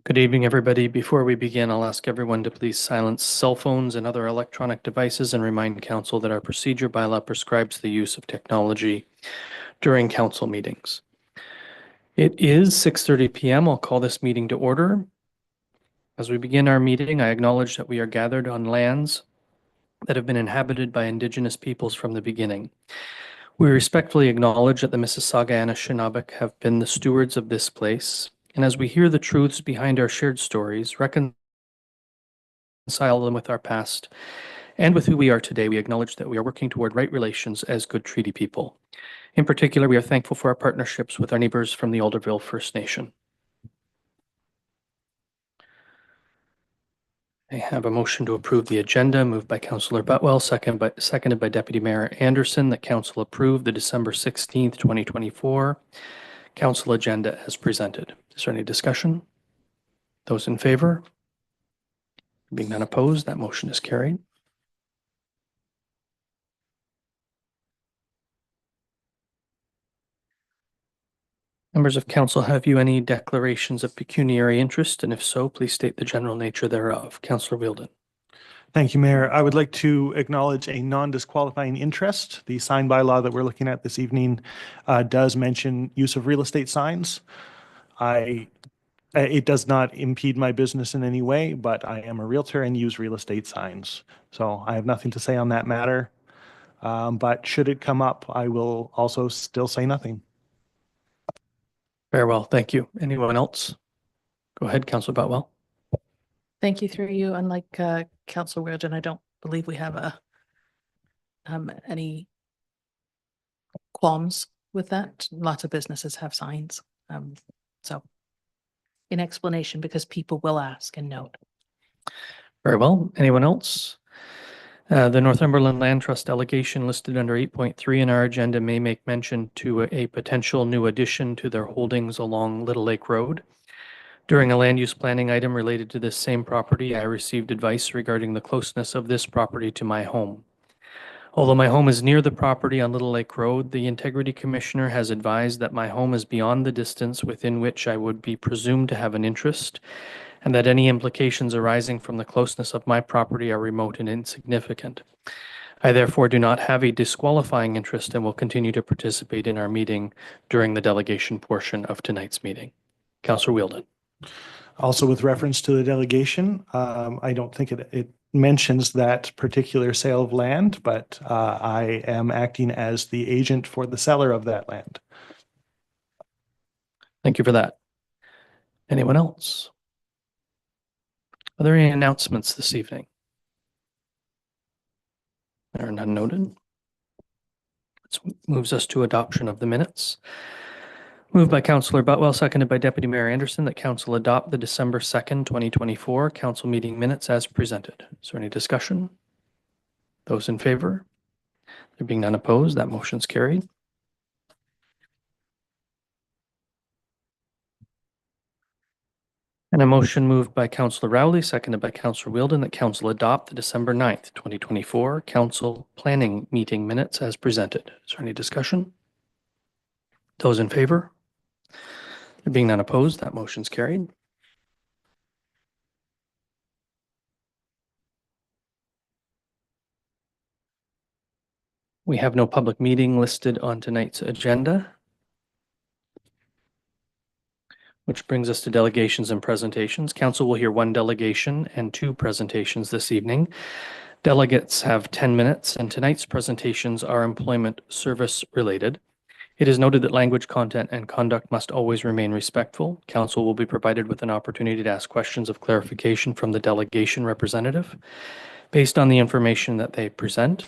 Good evening, everybody. Before we begin, I'll ask everyone to please silence cell phones and other electronic devices and remind council that our procedure bylaw prescribes the use of technology during council meetings. It is 6:30 p.m. I'll call this meeting to order. As we begin our meeting, I acknowledge that we are gathered on lands that have been inhabited by Indigenous peoples from the beginning. We respectfully acknowledge that the Mississauga and Anishinaabe have been the stewards of this place, and as we hear the truths behind our shared stories, reconcile them with our past and with who we are today, we acknowledge that we are working toward right relations as good treaty people. In particular, we are thankful for our partnerships with our neighbors from the Alderville First Nation. I have a motion to approve the agenda moved by Councillor Butwell, seconded by Deputy Mayor Anderson, that Council approve the December 16th, 2024 Council agenda as presented. Is there any discussion? Those in favor? Being none opposed, that motion is carried. Members of council, have you any declarations of pecuniary interest? And if so, please state the general nature thereof. Councillor Wheeldon. Thank you, Mayor. I would like to acknowledge a non-disqualifying interest. The sign bylaw that we're looking at this evening does mention use of real estate signs. It does not impede my business in any way, but I am a realtor and use real estate signs. So I have nothing to say on that matter. But should it come up, I will also still say nothing. Very well, thank you. Anyone else? Go ahead, Councillor Butwell. Thank you. Through you. Unlike Councillor Wheeldon, I don't believe we have any qualms with that. Lots of businesses have signs. So in explanation, because people will ask and note. Very well. Anyone else? The Northumberland Land Trust delegation listed under 8.3 in our agenda may make mention to a potential new addition to their holdings along Little Lake Road. During a land use planning item related to this same property, I received advice regarding the closeness of this property to my home. Although my home is near the property on Little Lake Road, the Integrity Commissioner has advised that my home is beyond the distance within which I would be presumed to have an interest, and that any implications arising from the closeness of my property are remote and insignificant. I therefore do not have a disqualifying interest and will continue to participate in our meeting during the delegation portion of tonight's meeting. Councillor Wheeldon. Also, with reference to the delegation, I don't think it mentions that particular sale of land, but I am acting as the agent for the seller of that land. Thank you for that. Anyone else? Are there any announcements this evening? There are none noted. This moves us to adoption of the minutes. Moved by Councillor Butwell, seconded by Deputy Mayor Anderson, that Council adopt the December 2nd, 2024 Council meeting minutes as presented. Is there any discussion? Those in favor? There being none opposed, that motion's carried. And a motion moved by Councillor Rowley, seconded by Councillor Wheeldon, that Council adopt the December 9th, 2024 Council planning meeting minutes as presented. Is there any discussion? Those in favor? There being none opposed, that motion's carried. We have no public meeting listed on tonight's agenda, which brings us to delegations and presentations. Council will hear one delegation and two presentations this evening. Delegates have 10 minutes, and tonight's presentations are employment service related. It is noted that language, content, and conduct must always remain respectful. Council will be provided with an opportunity to ask questions of clarification from the delegation representative based on the information that they present.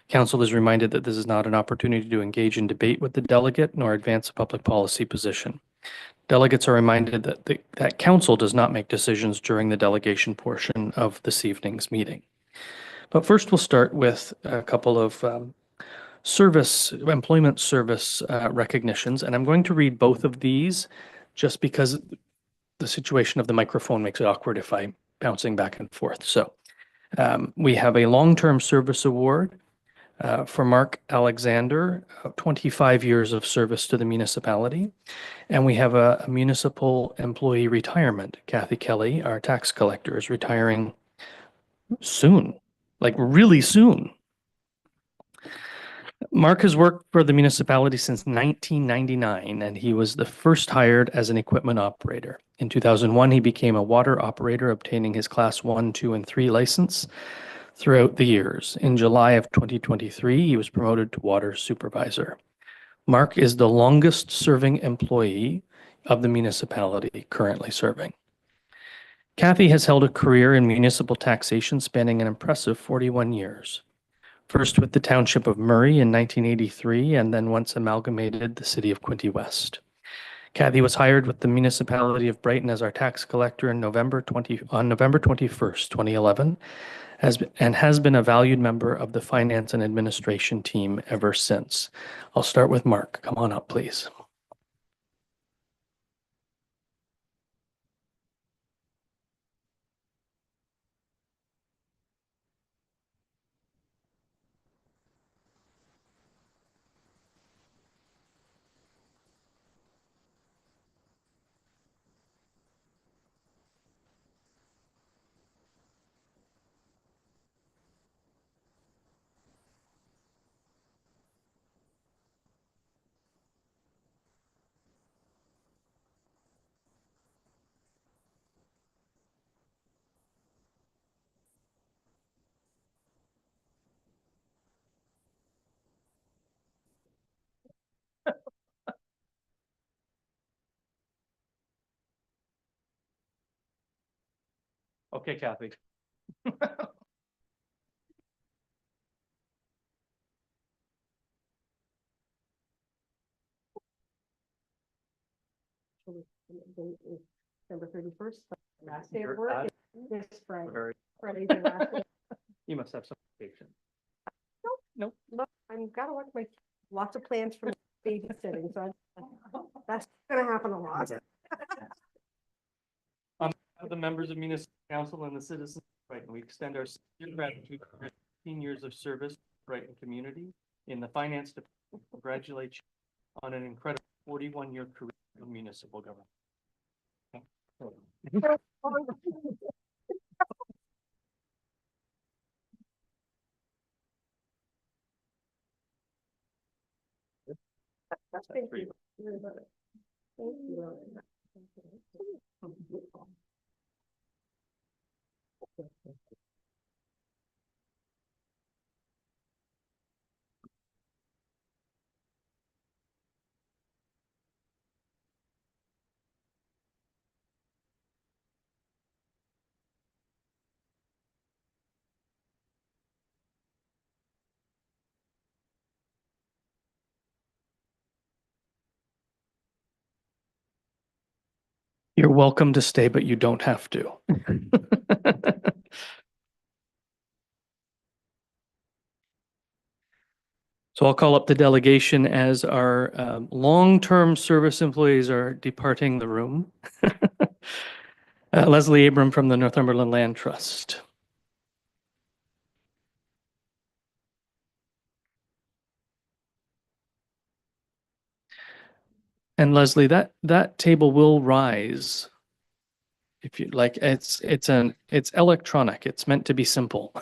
Council is reminded that this is not an opportunity to engage in debate with the delegate nor advance a public policy position. Delegates are reminded that Council does not make decisions during the delegation portion of this evening's meeting. But first, we'll start with a couple of employment service recognitions, and I'm going to read both of these just because the situation of the microphone makes it awkward if I'm bouncing back and forth. So we have a long-term service award For Mark Alexander, 25 years of service to the municipality. And we have a municipal employee retirement. Kathy Kelly, our tax collector, is retiring soon, like really soon. Mark has worked for the municipality since 1999, and he was the first hired as an equipment operator. In 2001, he became a water operator, obtaining his Class 1, 2, and 3 license throughout the years. In July of 2023, he was promoted to water supervisor. Mark is the longest serving employee of the municipality currently serving. Kathy has held a career in municipal taxation spanning an impressive 41 years. First with the Township of Murray in 1983, and then once amalgamated the City of Quinte West. Kathy was hired with the municipality of Brighton as our tax collector on November 21st, 2011, and has been a valued member of the finance and administration team ever since. I'll start with Mark. Come on up, please. Okay, Kathy. December 31st, last day of You're work. out. This Friday. Very- Friday's the last day. You must have some vacation. Look, I'm gotta watch my, lots of plans for babysitting, so that's gonna happen a lot. For the members of Municipal Council and the citizens of Brighton, we extend our sincere gratitude for your 15 years of service to the Brighton community in the finance department. Congratulate you on an incredible 41-year career in municipal government. Thank you. Thank you. You're welcome to stay, but you don't have to. So I'll call up the delegation as our long-term service employees are departing the room. Leslie Abram from the Northumberland Land Trust. And Leslie, that table will rise. If you like, it's electronic. It's meant to be simple.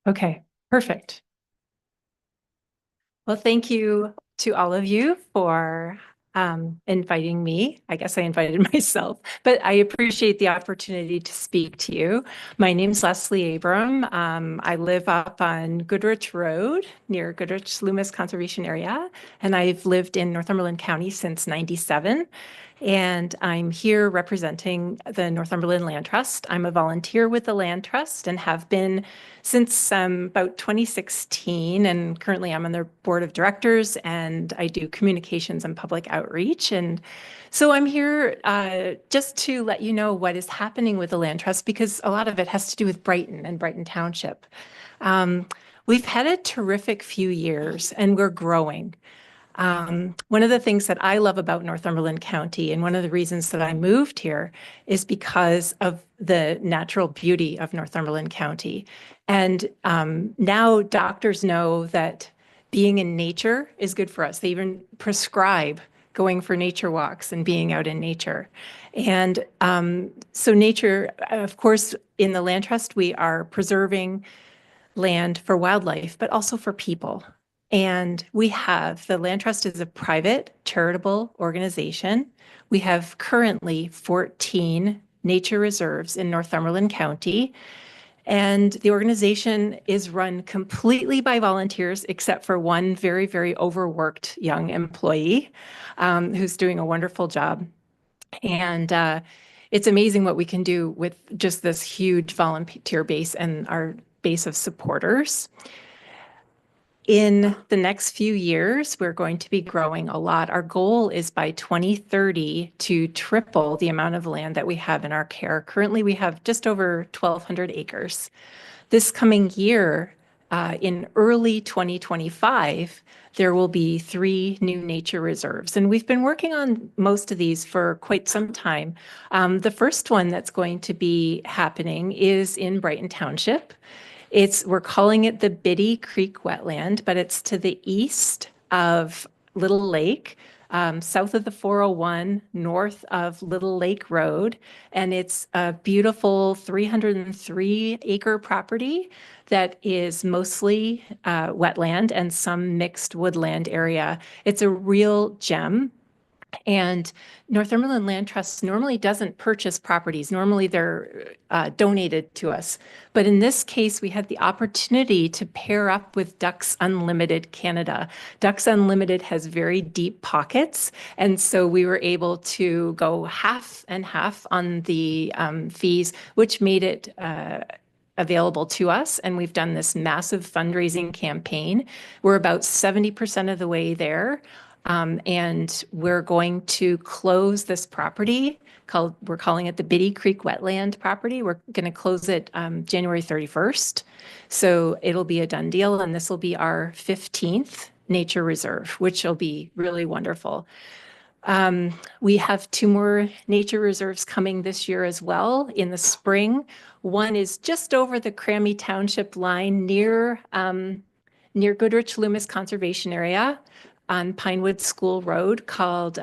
Okay, perfect. Well, thank you to all of you for inviting me. I guess I invited myself, but I appreciate the opportunity to speak to you. My name's Leslie Abram. I live up on Goodrich Road near Goodrich Loomis Conservation Area, and I've lived in Northumberland County since '97. And I'm here representing the Northumberland Land Trust. I'm a volunteer with the Land Trust and have been since about 2016. And currently I'm on their board of directors and I do communications and public outreach. And so I'm here just to let you know what is happening with the Land Trust, because a lot of it has to do with Brighton and Brighton Township. We've had a terrific few years and we're growing. One of the things that I love about Northumberland County, and one of the reasons that I moved here, is because of the natural beauty of Northumberland County. And now doctors know that being in nature is good for us. They even prescribe going for nature walks and being out in nature. And so nature, of course, in the Land Trust, we are preserving land for wildlife, but also for people. And the Land Trust is a private charitable organization. We have currently 14 nature reserves in Northumberland County. And the organization is run completely by volunteers, except for one very, very overworked young employee who's doing a wonderful job. And it's amazing what we can do with just this huge volunteer base and our base of supporters. In the next few years, we're going to be growing a lot. Our goal is by 2030 to triple the amount of land that we have in our care. Currently, we have just over 1,200 acres. This coming year, in early 2025, there will be 3 new nature reserves. And we've been working on most of these for quite some time. The first one that's going to be happening is in Brighton Township. We're calling it the Biddy Creek Wetland, but it's to the east of Little Lake, south of the 401, north of Little Lake Road. And it's a beautiful 303-acre property that is mostly wetland and some mixed woodland area. It's a real gem. And Northumberland Land Trust normally doesn't purchase properties. Normally they're donated to us. But in this case, we had the opportunity to pair up with Ducks Unlimited Canada. Ducks Unlimited has very deep pockets. And so we were able to go half and half on the fees, which made it available to us. And we've done this massive fundraising campaign. We're about 70% of the way there. And we're going to close this property we're calling it the Biddy Creek Wetland property. We're going to close it January 31st. So it'll be a done deal. And this will be our 15th nature reserve, which will be really wonderful. We have 2 more nature reserves coming this year as well in the spring. One is just over the Crammy Township line near Goodrich Loomis Conservation Area on Pinewood School Road called,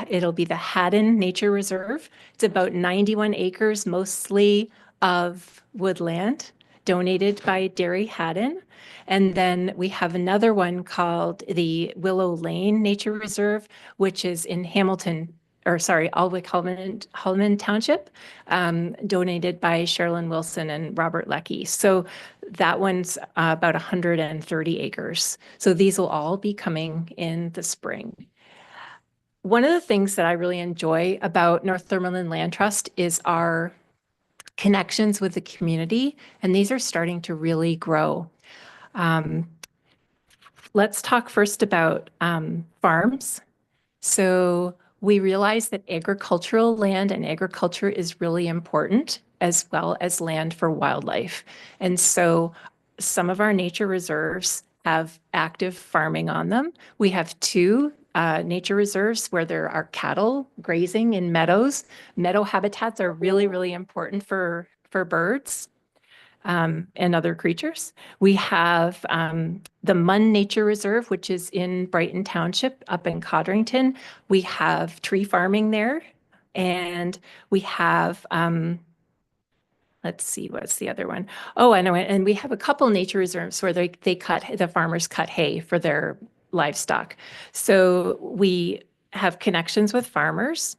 it'll be the Haddon Nature Reserve. It's about 91 acres, mostly of woodland, donated by Derry Haddon. And then we have another one called the Willow Lane Nature Reserve, which is in Alwick Holman Township, donated by Sherilyn Wilson and Robert Leckie. So that one's about 130 acres. So these will all be coming in the spring. One of the things that I really enjoy about Northumberland Land Trust is our connections with the community, and these are starting to really grow. Let's talk first about farms. So we realize that agricultural land and agriculture is really important, as well as land for wildlife. And so some of our nature reserves have active farming on them. We have 2 nature reserves where there are cattle grazing in meadows. Meadow habitats are really, really important for birds and other creatures. We have the Munn Nature Reserve, which is in Brighton Township up in Codrington. We have tree farming there. And we have, let's see, what's the other one? Oh, and we have a couple nature reserves where the farmers cut hay for their livestock. So we have connections with farmers.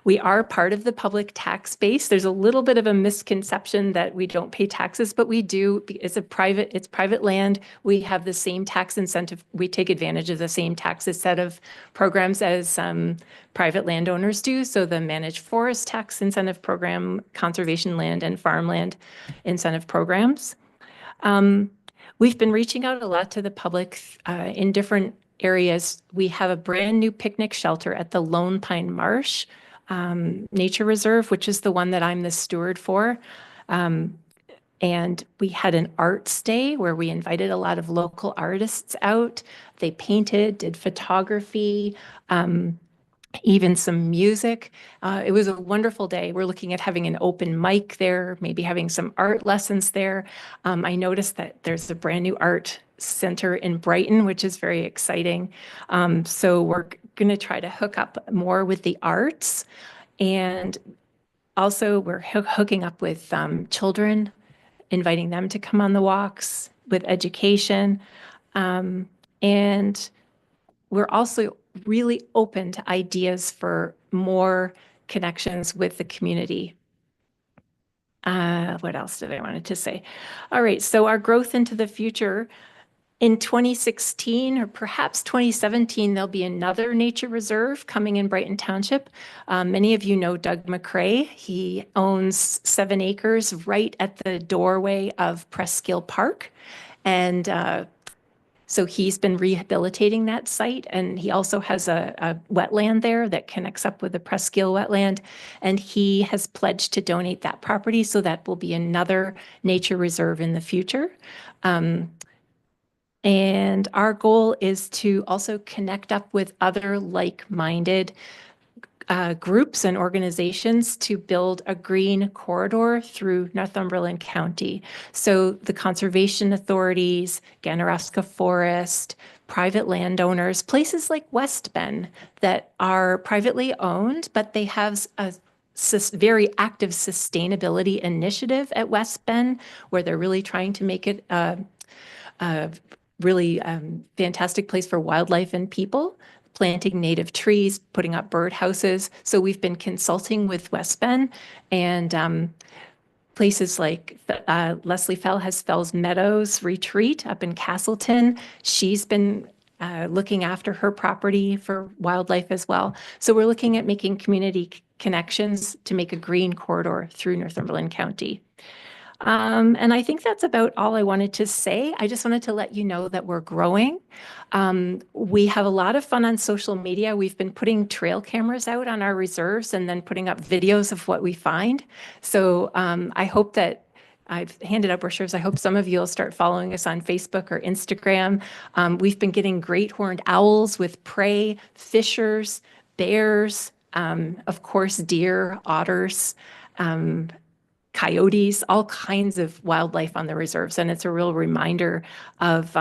We are part of the public tax base. There's a little bit of a misconception that we don't pay taxes, but we do. It's private land. We have the same tax incentive. We take advantage of the same tax set of programs as private landowners do. So the managed forest tax incentive program, conservation land and farmland incentive programs. We've been reaching out a lot to the public in different areas. We have a brand new picnic shelter at the Lone Pine Marsh Nature Reserve, which is the one that I'm the steward for. And we had an arts day where we invited a lot of local artists out. They painted, did photography, even some music. It was a wonderful day. We're looking at having an open mic there, maybe having some art lessons there. I noticed that there's a brand new art center in Brighton, which is very exciting. So we're going to try to hook up more with the arts. And also we're hooking up with children, inviting them to come on the walks with education. And we're also really open to ideas for more connections with the community. What else did I wanted to say? All right, so our growth into the future. In 2016 or perhaps 2017, there'll be another nature reserve coming in Brighton Township. Many of you know Doug McCrae. He owns 7 acres right at the doorway of Presskill Park. And so he's been rehabilitating that site, and he also has a wetland there that connects up with the Presskill wetland, and he has pledged to donate that property, so that will be another nature reserve in the future. And our goal is to also connect up with other like-minded groups and organizations to build a green corridor through Northumberland County. So the conservation authorities, Ganaraska Forest, private landowners, places like West Bend that are privately owned, but they have a very active sustainability initiative at West Bend, where they're really trying to make it a really fantastic place for wildlife and people, planting native trees, putting up birdhouses. So we've been consulting with West Bend, and places like Leslie Fell has Fells Meadows Retreat up in Castleton. She's been looking after her property for wildlife as well. So we're looking at making community connections to make a green corridor through Northumberland County. And I think that's about all I wanted to say. I just wanted to let you know that we're growing. We have a lot of fun on social media. We've been putting trail cameras out on our reserves and then putting up videos of what we find. So I hope that I've handed out brochures. I hope some of you will start following us on Facebook or Instagram. We've been getting great horned owls with prey, fishers, bears, of course, deer, otters, coyotes, all kinds of wildlife on the reserves. And it's a real reminder of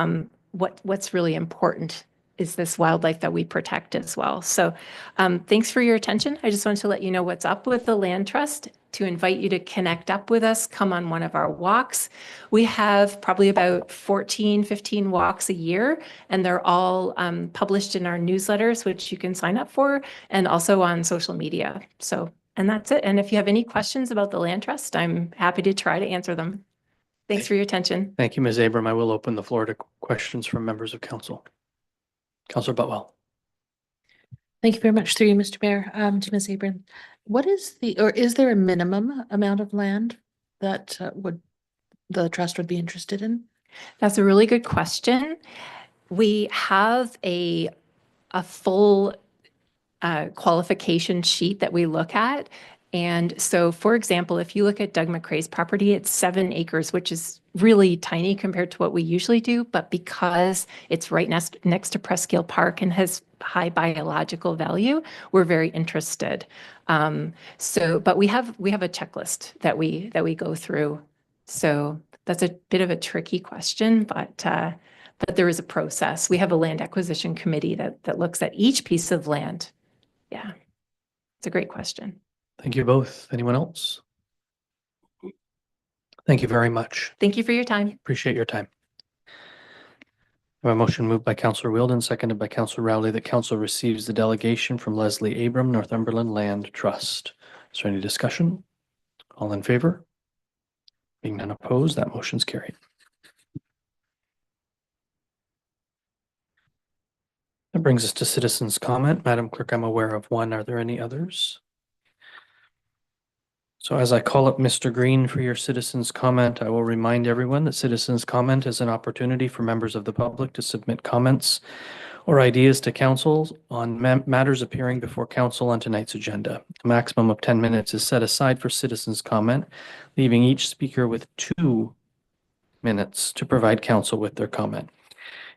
what's really important is this wildlife that we protect as well. So thanks for your attention. I just wanted to let you know what's up with the Land Trust, to invite you to connect up with us, come on one of our walks. We have probably about 14, 15 walks a year, and they're all published in our newsletters, which you can sign up for, and also on social media. And that's it. And if you have any questions about the Land Trust, I'm happy to try to answer them. Thanks for your attention. Thank you, Ms. Abram. I will open the floor to questions from members of council. Councillor Butwell. Thank you very much through you, Mr. Mayor. To Ms. Abram, what is is there a minimum amount of land that the trust would be interested in? That's a really good question. We have a full qualification sheet that we look at. And so, for example, if you look at Doug McCrae's property, it's 7 acres, which is really tiny compared to what we usually do. But because it's right next to Presskill Park and has high biological value, we're very interested. But we have a checklist that we go through. So that's a bit of a tricky question, but there is a process. We have a land acquisition committee that looks at each piece of land. Yeah, it's a great question. Thank you both. Anyone else? Thank you very much. Thank you for your time. Appreciate your time. I have a motion moved by Councillor Wheeldon, seconded by Councillor Rowley, that council receives the delegation from Leslie Abram, Northumberland Land Trust. Is there any discussion? All in favor? Being none opposed, that motion's carried. That brings us to citizens' comment. Madam Clerk, I'm aware of one. Are there any others? So as I call up Mr. Green for your citizens' comment, I will remind everyone that citizens' comment is an opportunity for members of the public to submit comments or ideas to council on matters appearing before council on tonight's agenda. A maximum of 10 minutes is set aside for citizens' comment, leaving each speaker with 2 minutes to provide council with their comment.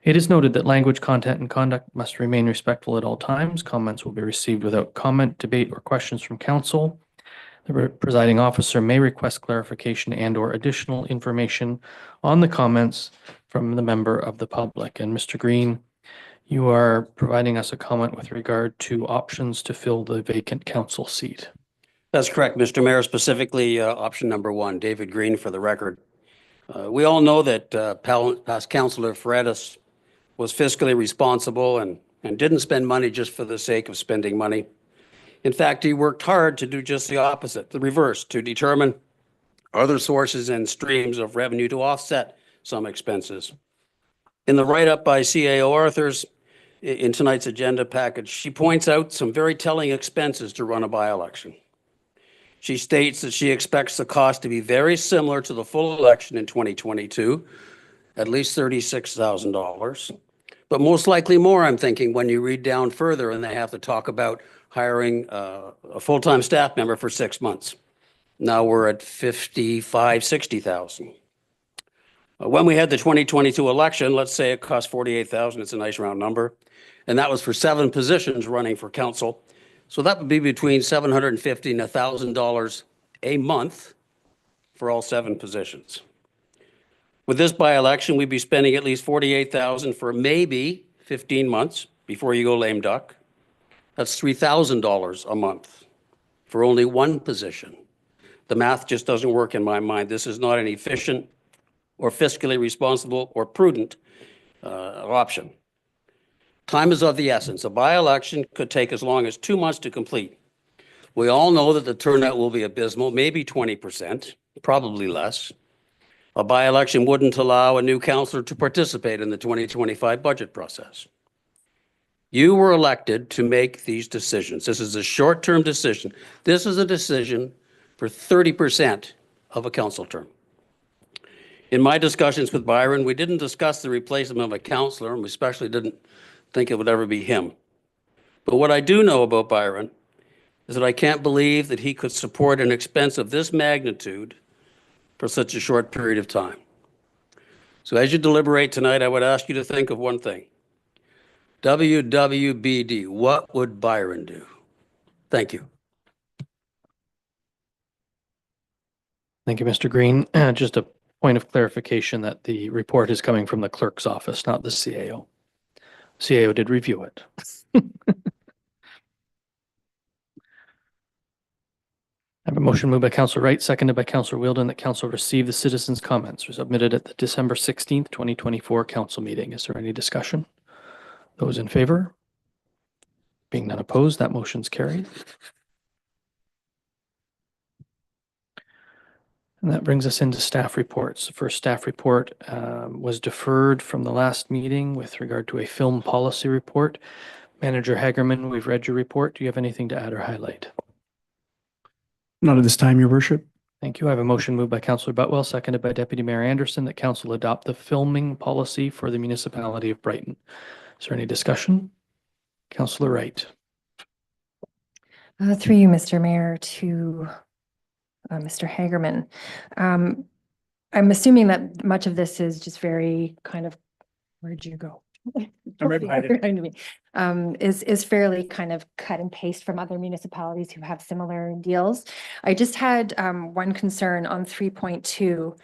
It is noted that language, content, and conduct must remain respectful at all times. Comments will be received without comment, debate, or questions from council. The presiding officer may request clarification and/or additional information on the comments from the member of the public. And Mr. Green, you are providing us a comment with regard to options to fill the vacant council seat. That's correct, Mr. Mayor, specifically option number 1, David Green for the record. We all know that past Councillor Fredis was fiscally responsible and didn't spend money just for the sake of spending money. In fact, he worked hard to do just the opposite, the reverse, to determine other sources and streams of revenue to offset some expenses. In the write-up by CAO Arthurs in tonight's agenda package, she points out some very telling expenses to run a by-election. She states that she expects the cost to be very similar to the full election in 2022, at least $36,000. But most likely more, I'm thinking, when you read down further and they have to talk about hiring a full-time staff member for 6 months. Now we're at $55,000-$60,000. When we had the 2022 election, let's say it cost $48,000, it's a nice round number, and that was for 7 positions running for council. So that would be between $750 and $1,000 a month for all 7 positions. With this by-election, we'd be spending at least $48,000 for maybe 15 months before you go lame duck. That's $3,000 a month for only 1 position. The math just doesn't work in my mind. This is not an efficient or fiscally responsible or prudent option. Time is of the essence. A by-election could take as long as 2 months to complete. We all know that the turnout will be abysmal, maybe 20%, probably less. A by-election wouldn't allow a new councillor to participate in the 2025 budget process. You were elected to make these decisions. This is a short-term decision. This is a decision for 30% of a council term. In my discussions with Byron, we didn't discuss the replacement of a councillor, and we especially didn't think it would ever be him. But what I do know about Byron is that I can't believe that he could support an expense of this magnitude for such a short period of time. So as you deliberate tonight, I would ask you to think of one thing. WWBD, what would Byron do? Thank you. Thank you, Mr. Green. Just a point of clarification that the report is coming from the clerk's office, not the CAO. CAO did review it. I have a motion moved by Councillor Wright, seconded by Councillor Wheeldon, that council receive the citizens' comments submitted at the December 16th, 2024 council meeting. Is there any discussion? Those in favor? Being none opposed, that motion's carried. And that brings us into staff reports. The first staff report was deferred from the last meeting with regard to a film policy report. Manager Hagerman, we've read your report. Do you have anything to add or highlight? Not at this time, Your Worship. Thank you. I have a motion moved by Councillor Butwell, seconded by Deputy Mayor Anderson, that council adopt the filming policy for the municipality of Brighton. Is there any discussion? Councillor Wright. Through you, Mr. Mayor, to Mr. Hagerman. I'm assuming that much of this is just very kind of, where'd you go? I'm right behind you. Behind me. Is fairly kind of cut and paste from other municipalities who have similar deals. I just had one concern on 3.2.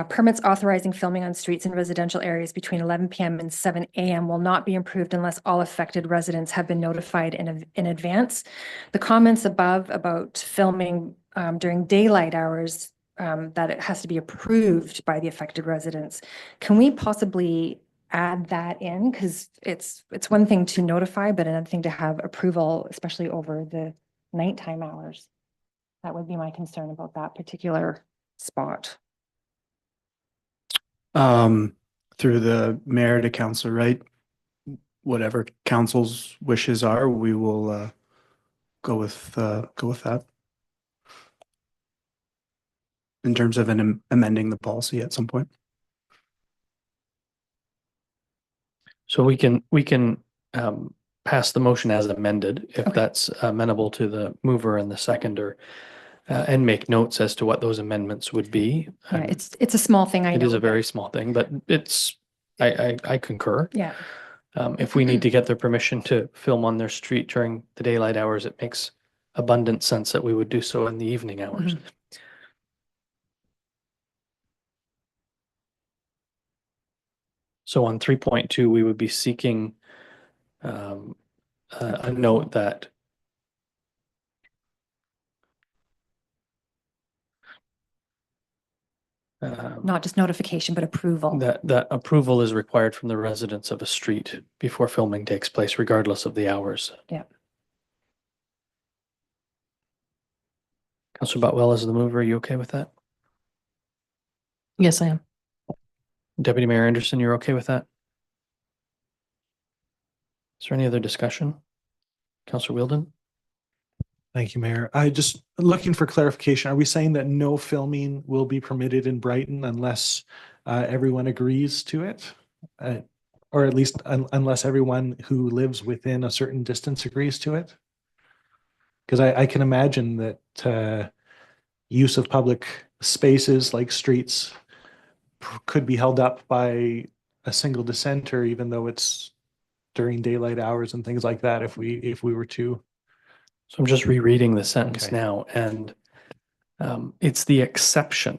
Permits authorizing filming on streets in residential areas between 11 p.m. and 7 a.m. will not be improved unless all affected residents have been notified in advance. The comments above about filming during daylight hours, that it has to be approved by the affected residents. Can we possibly add that in? Because it's one thing to notify, but another thing to have approval, especially over the nighttime hours. That would be my concern about that particular spot. Through the mayor to Councillor Wright, whatever council's wishes are, we will go with that. In terms of amending the policy at some point. So we can pass the motion as amended, if Okay. that's amenable to the mover and the seconder, and make notes as to what those amendments would be. Yeah, And it's a small thing, I it know. is a but- very small thing, but I concur. Yeah, If we need to get their permission to film on their street during the daylight hours, it makes abundant sense that we would do so in the evening hours. So on 3.2, we would be seeking a note that not just notification, but approval. that approval is required from the residents of a street before filming takes place, regardless of the hours. Yeah. Councillor Botwell, as the mover, are you okay with that? Yes, I am. Deputy Mayor Anderson, you're okay with that? Is there any other discussion? Councillor Wheeldon? Thank you, Mayor. I just looking for clarification. Are we saying that no filming will be permitted in Brighton unless everyone agrees to it? Or at least unless everyone who lives within a certain distance agrees to it? Because I can imagine that use of public spaces like streets could be held up by a single dissenter, even though it's during daylight hours and things like that, if we were to. So I'm just rereading the sentence Okay. now, and it's the exception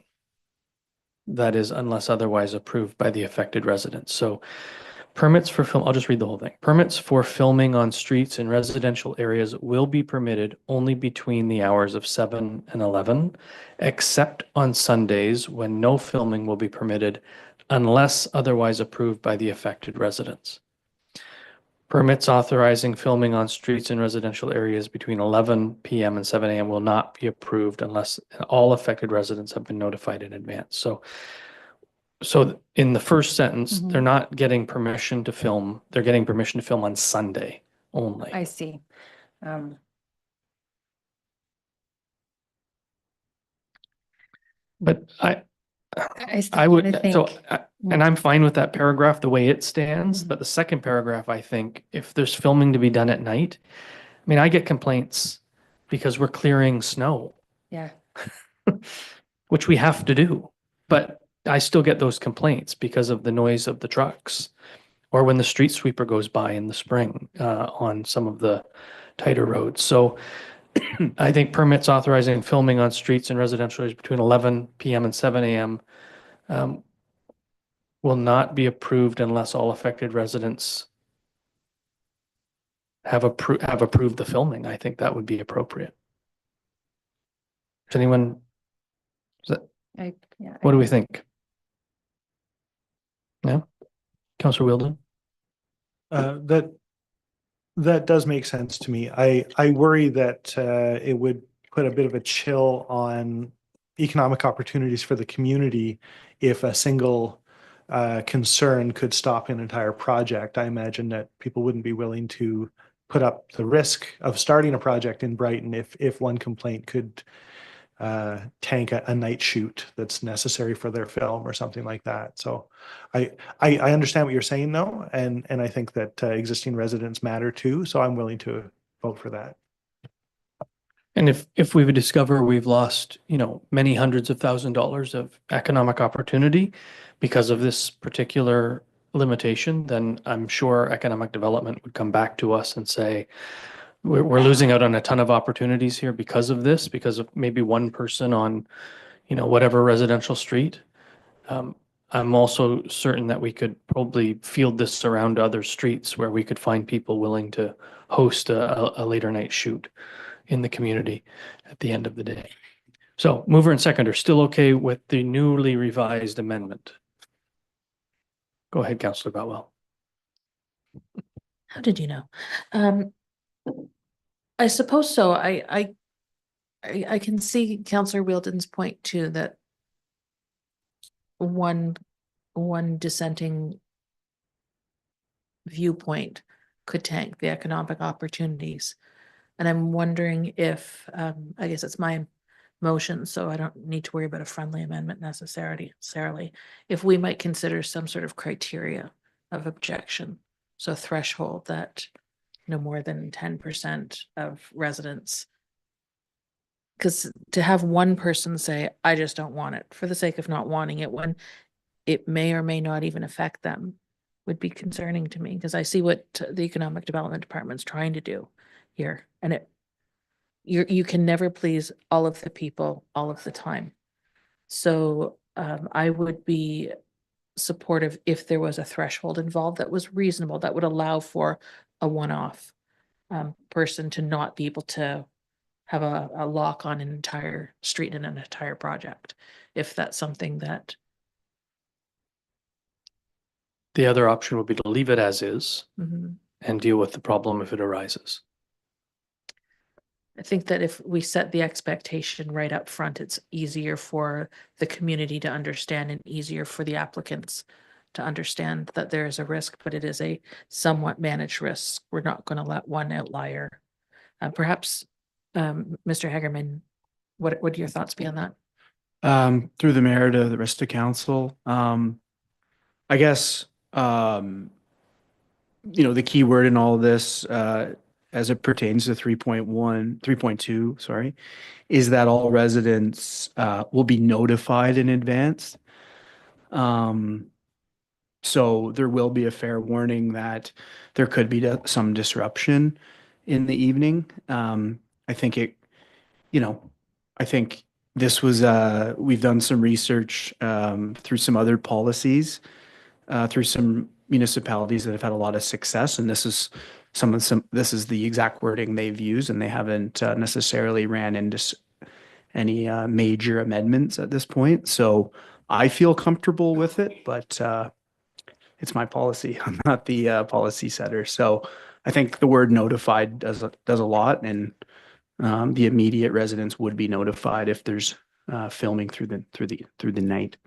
that is unless otherwise approved by the affected residents. So permits for film, I'll just read the whole thing. Permits for filming on streets in residential areas will be permitted only between the hours of 7 and 11, except on Sundays when no filming will be permitted unless otherwise approved by the affected residents. Permits authorizing filming on streets in residential areas between 11 p.m. and 7 a.m. will not be approved unless all affected residents have been notified in advance. So in the first sentence, Mhm. they're not getting permission to film. They're getting permission to film on Sunday only. I see. But I still I would, kinda so, think- and I'm fine with that paragraph, the way it stands, but the second paragraph, I think, if there's filming to be done at night, I mean, I get complaints because we're clearing snow, Yeah, which we have to do, but I still get those complaints because of the noise of the trucks or when the street sweeper goes by in the spring on some of the tighter roads. So I think permits authorizing filming on streets in residential areas between 11 p.m. and 7 a.m. Will not be approved unless all affected residents have approved the filming. I think that would be appropriate. Does anyone, yeah. what do we think? No? Councillor Wheeldon? That does make sense to me. I worry that it would put a bit of a chill on economic opportunities for the community if a single concern could stop an entire project. I imagine that people wouldn't be willing to put up the risk of starting a project in Brighton if one complaint could tank a night shoot that's necessary for their film or something like that. So I understand what you're saying though, and I think that existing residents matter too. So I'm willing to vote for that. And if we would discover we've lost, many hundreds of $1,000s of economic opportunity because of this particular limitation, then I'm sure economic development would come back to us and say, we're losing out on a ton of opportunities here because of this, because of maybe one person on, whatever residential street. I'm also certain that we could probably field this around other streets where we could find people willing to host a later night shoot in the community at the end of the day. So mover and seconder still okay with the newly revised amendment? Go ahead, Councillor Botwell. How did you know? I suppose so. I can see Councillor Wheeldon's point too, that one dissenting viewpoint could tank the economic opportunities. And I'm wondering if, I guess it's my motion, so I don't need to worry about a friendly amendment necessarily, if we might consider some sort of criteria of objection So a threshold that no more than 10% of residents. Because to have one person say, I just don't want it for the sake of not wanting it, when it may or may not even affect them, would be concerning to me, because I see what the Economic Development Department's trying to do here, and you can never please all of the people all of the time. So I would be supportive if there was a threshold involved that was reasonable, that would allow for a one-off person to not be able to have a lock on an entire street and an entire project, if that's something that. The other option would be to leave it as is Mhm. and deal with the problem if it arises. I think that if we set the expectation right up front, it's easier for the community to understand and easier for the applicants to understand that there is a risk, but it is a somewhat managed risk. We're not going to let one outlier. Perhaps, Mr. Hagerman, what would your thoughts be on that? Through the mayor to the rest of council, I guess, the key word in all of this, as it pertains to 3.2, sorry, is that all residents, will be notified in advance. So there will be a fair warning that there could be some disruption in the evening. I think I think this was, we've done some research, through some other policies, through some municipalities that have had a lot of success, and this is this is the exact wording they've used, and they haven't necessarily ran into any major amendments at this point. So I feel comfortable with it, but it's my policy. I'm not the policy setter. So I think the word notified does a lot, and the immediate residents would be notified if there's filming through the night.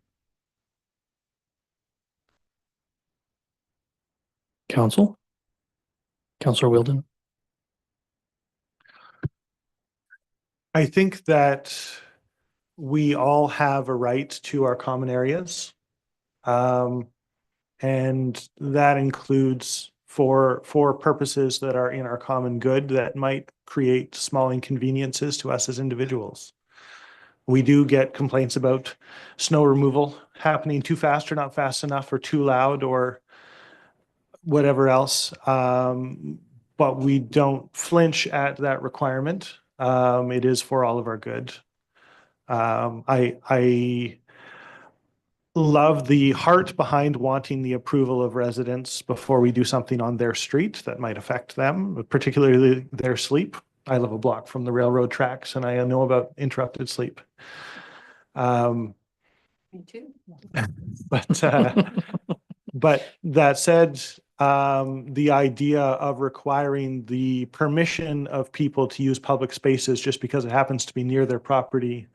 Council? Councillor Wilden? I think that we all have a right to our common areas. And that includes for purposes that are in our common good that might create small inconveniences to us as individuals. We do get complaints about snow removal happening too fast or not fast enough or too loud or whatever else. But we don't flinch at that requirement. It is for all of our good. I love the heart behind wanting the approval of residents before we do something on their street that might affect them, particularly their sleep. I live a block from the railroad tracks and I know about interrupted sleep. Me too. But that said, the idea of requiring the permission of people to use public spaces just because it happens to be near their property,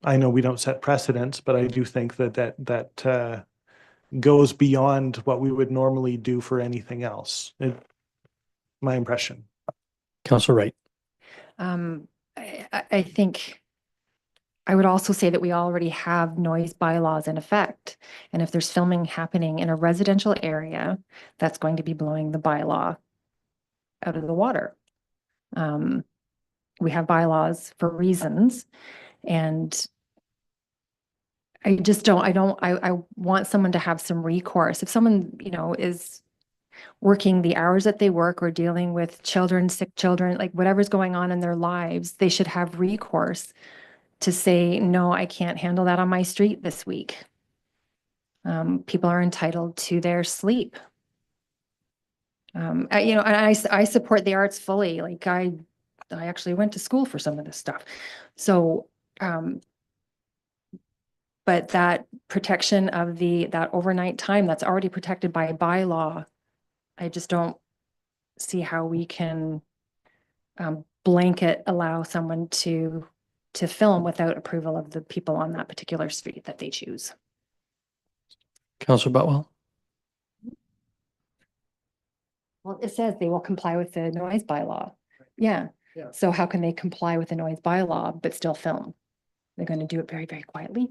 I know we don't set precedents, but I do think that goes beyond what we would normally do for anything else. My impression. Councillor Wright? I think I would also say that we already have noise bylaws in effect. And if there's filming happening in a residential area, that's going to be blowing the bylaw out of the water. We have bylaws for reasons, and I want someone to have some recourse. If someone, is working the hours that they work or dealing with children, sick children, like whatever's going on in their lives, they should have recourse to say, no, I can't handle that on my street this week. People are entitled to their sleep. And I support the arts fully. Like I actually went to school for some of this stuff. So, but that protection of that overnight time that's already protected by a bylaw, I just don't see how we can blanket allow someone to film without approval of the people on that particular street that they choose. Councillor Butwell? Well, it says they will comply with the noise bylaw. Yeah. So how can they comply with the noise bylaw but still film? They're going to do it very, very quietly.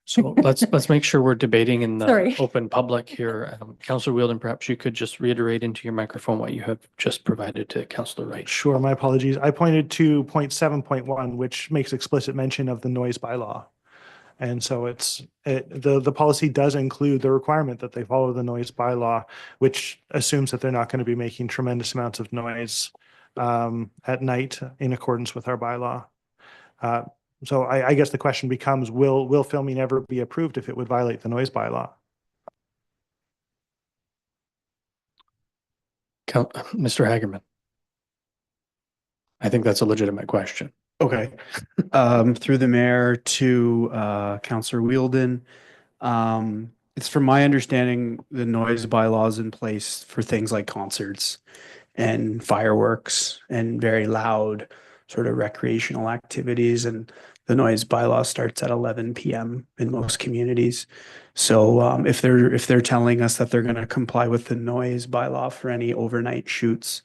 So let's make sure we're debating in the Sorry. open public here. Councillor Wheeldon, perhaps you could just reiterate into your microphone what you have just provided to Councillor Wright. Sure, my apologies. I pointed to 0.7.1, which makes explicit mention of the noise bylaw. And so the policy does include the requirement that they follow the noise bylaw, which assumes that they're not going to be making tremendous amounts of noise at night in accordance with our bylaw. So I guess the question becomes, will filming ever be approved if it would violate the noise bylaw? Mr. Hagerman. I think that's a legitimate question. Okay. Through the mayor to Councillor Wheeldon. It's from my understanding, the noise bylaws in place for things like concerts and fireworks and very loud sort of recreational activities. And the noise bylaw starts at 11 p.m. in most communities. So if they're telling us that they're going to comply with the noise bylaw for any overnight shoots,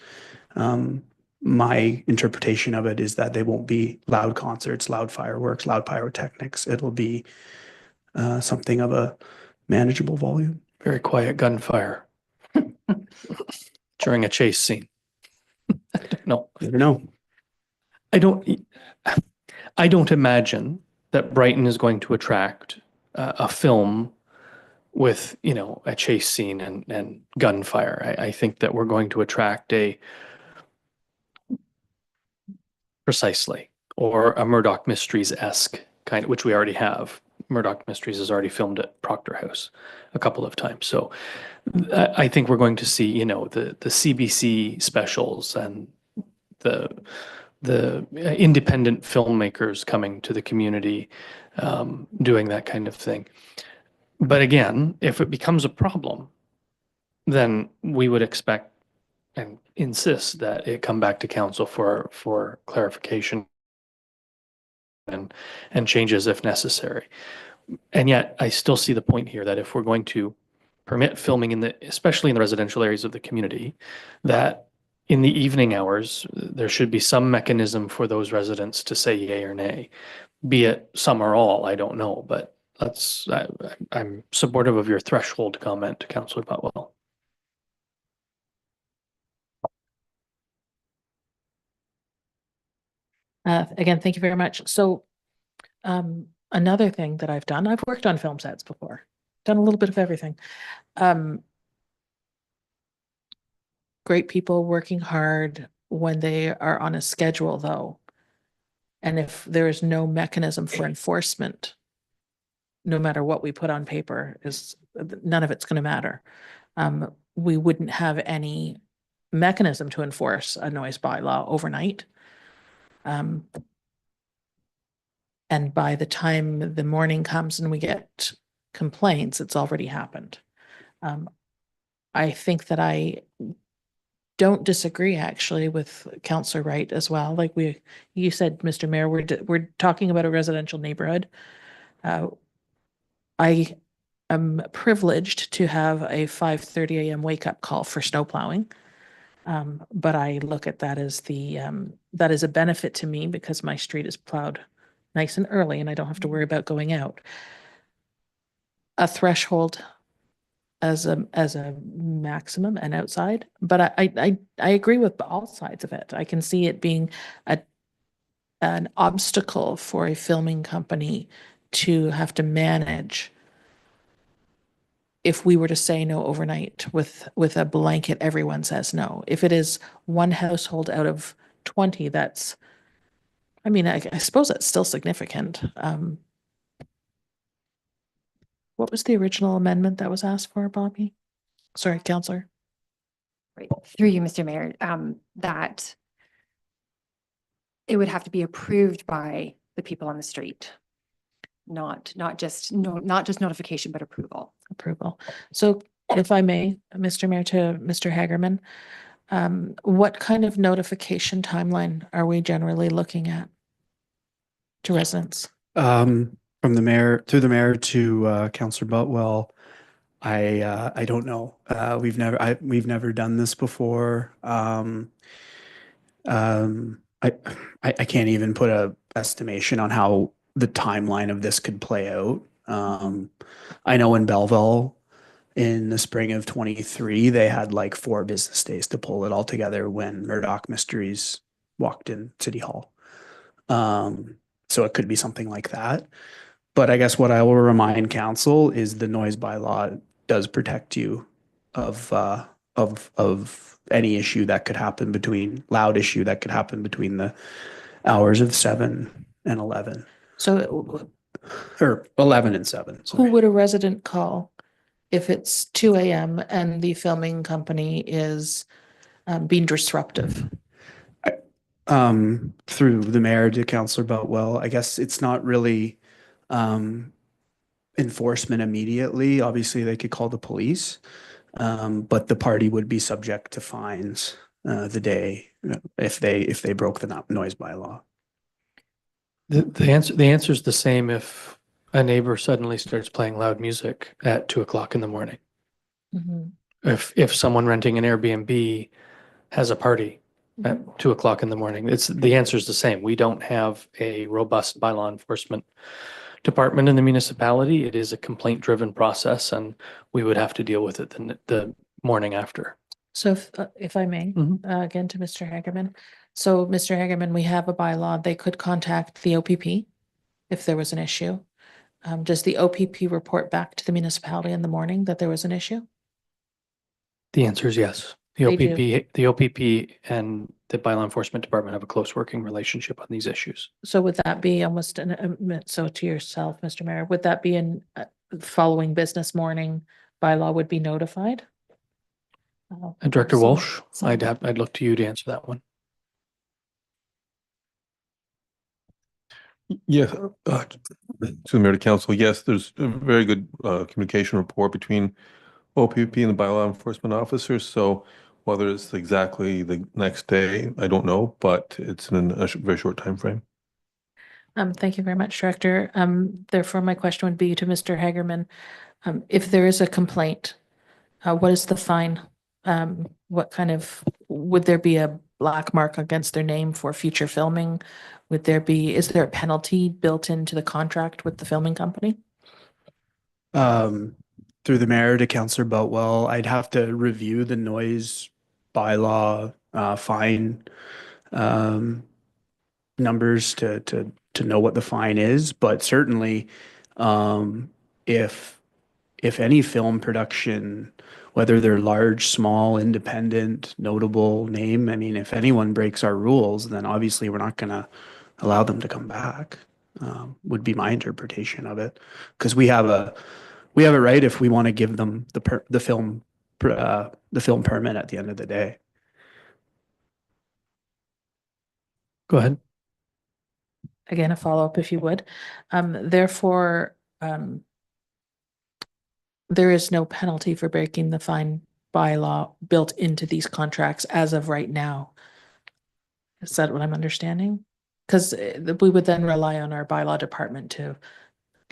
my interpretation of it is that they won't be loud concerts, loud fireworks, loud pyrotechnics. It'll be something of a manageable volume. Very quiet gunfire during a chase scene. No, Never know. I don't imagine that Brighton is going to attract a film with, a chase scene and gunfire. I think that we're going to attract precisely, or a Murdoch Mysteries-esque kind, which we already have. Murdoch Mysteries has already filmed at Proctor House a couple of times. So I think we're going to see, the CBC specials and the independent filmmakers coming to the community, doing that kind of thing. But again, if it becomes a problem, then we would expect and insist that it come back to council for clarification and changes if necessary. And yet I still see the point here that if we're going to permit filming especially in the residential areas of the community, that in the evening hours, there should be some mechanism for those residents to say yay or nay, be it some or all, I don't know, but I'm supportive of your threshold comment, Councillor Butwell. Again, thank you very much. So another thing that I've done, I've worked on film sets before, done a little bit of everything. Great people working hard when they are on a schedule, though. And if there is no mechanism for enforcement, no matter what we put on paper, none of it's going to matter. We wouldn't have any mechanism to enforce a noise bylaw overnight. And by the time the morning comes and we get complaints, it's already happened. I think that I don't disagree actually with Councillor Wright as well. Like you said, Mr. Mayor, we're talking about a residential neighborhood. I am privileged to have a 5:30 a.m. wake up call for snow plowing. But I look at that as that is a benefit to me because my street is plowed nice and early and I don't have to worry about going out. A threshold as a maximum and outside, but I agree with all sides of it. I can see it being an obstacle for a filming company to have to manage if we were to say no overnight with a blanket, everyone says no. If it is one household out of 20, that's, I suppose that's still significant. What was the original amendment that was asked for, Bobby? Sorry, Councillor. Right. Through you, Mr. Mayor, that it would have to be approved by the people on the street, not just notification, but approval. So if I may, Mr. Mayor, to Mr. Hagerman, what kind of notification timeline are we generally looking at to residents? From the mayor, through the mayor to Councillor Butwell, I don't know. We've never done this before. I can't even put a estimation on how the timeline of this could play out. I know in Belleville in the spring of 23, they had like 4 business days to pull it all together when Murdoch Mysteries walked in City Hall. So it could be something like that. But I guess what I will remind council is the noise bylaw does protect you of any issue that could happen loud issue that could happen between the hours of 7 and 11, So or 11 and 7. who Sorry. would a resident call if it's 2 a.m. and the filming company is being disruptive? Through the mayor to Councillor Boutwell, I guess it's not really enforcement immediately. Obviously, they could call the police, but the party would be subject to fines the day if they broke the noise bylaw. The answer is the same if a neighbor suddenly starts playing loud music at 2 o'clock in the morning. Mhm. If someone renting an Airbnb has a party at 2 o'clock in the morning, the answer is the same. We don't have a robust bylaw enforcement department in the municipality. It is a complaint-driven process, and we would have to deal with it the morning after. So if I may, Mhm. again to Mr. Hagerman. So Mr. Hagerman, we have a bylaw. They could contact the OPP if there was an issue. Does the OPP report back to the municipality in the morning that there was an issue? The answer is yes. They do. The OPP and the bylaw enforcement department have a close working relationship on these issues. So would that be almost so to yourself, Mr. Mayor, would that be in following business morning bylaw would be notified? And Director So- Walsh, so- I'd look to you to answer that one. Yes, to the Mayor to Council, yes, there's a very good communication rapport between OPP and the bylaw enforcement officers. So whether it's exactly the next day, I don't know, but it's in a very short time frame. Thank you very much, Director. Therefore, my question would be to Mr. Hagerman. If there is a complaint, what is the fine? Would there be a black mark against their name for future filming? Is there a penalty built into the contract with the filming company? Through the mayor to Councillor Boutwell, I'd have to review the noise bylaw fine numbers to know what the fine is, but certainly if any film production, whether they're large, small, independent, notable name, I mean, if anyone breaks our rules, then obviously we're not going to allow them to come back, would be my interpretation of it. Because we have a right if we want to give them the film permit at the end of the day. Go ahead. Again, a follow-up if you would. Therefore, there is no penalty for breaking the fine bylaw built into these contracts as of right now. Is that what I'm understanding? Because we would then rely on our bylaw department to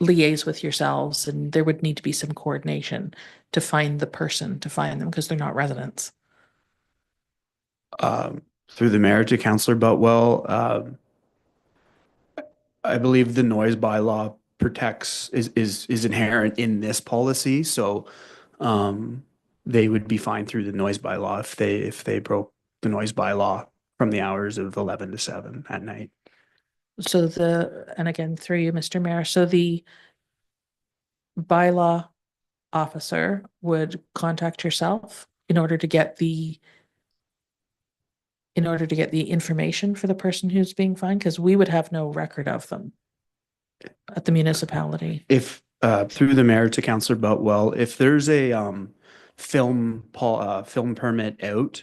liaise with yourselves, and there would need to be some coordination to find them because they're not residents. Through the mayor to Councillor Boutwell, I believe the noise bylaw is inherent in this policy, so they would be fined through the noise bylaw if they broke the noise bylaw from the hours of 11 to 7 at night. So and again, through you, Mr. Mayor, so the bylaw officer would contact yourself in order to get the information for the person who's being fined, because we would have no record of them at the municipality. If through the mayor to Councillor Boutwell, if there's a film permit out,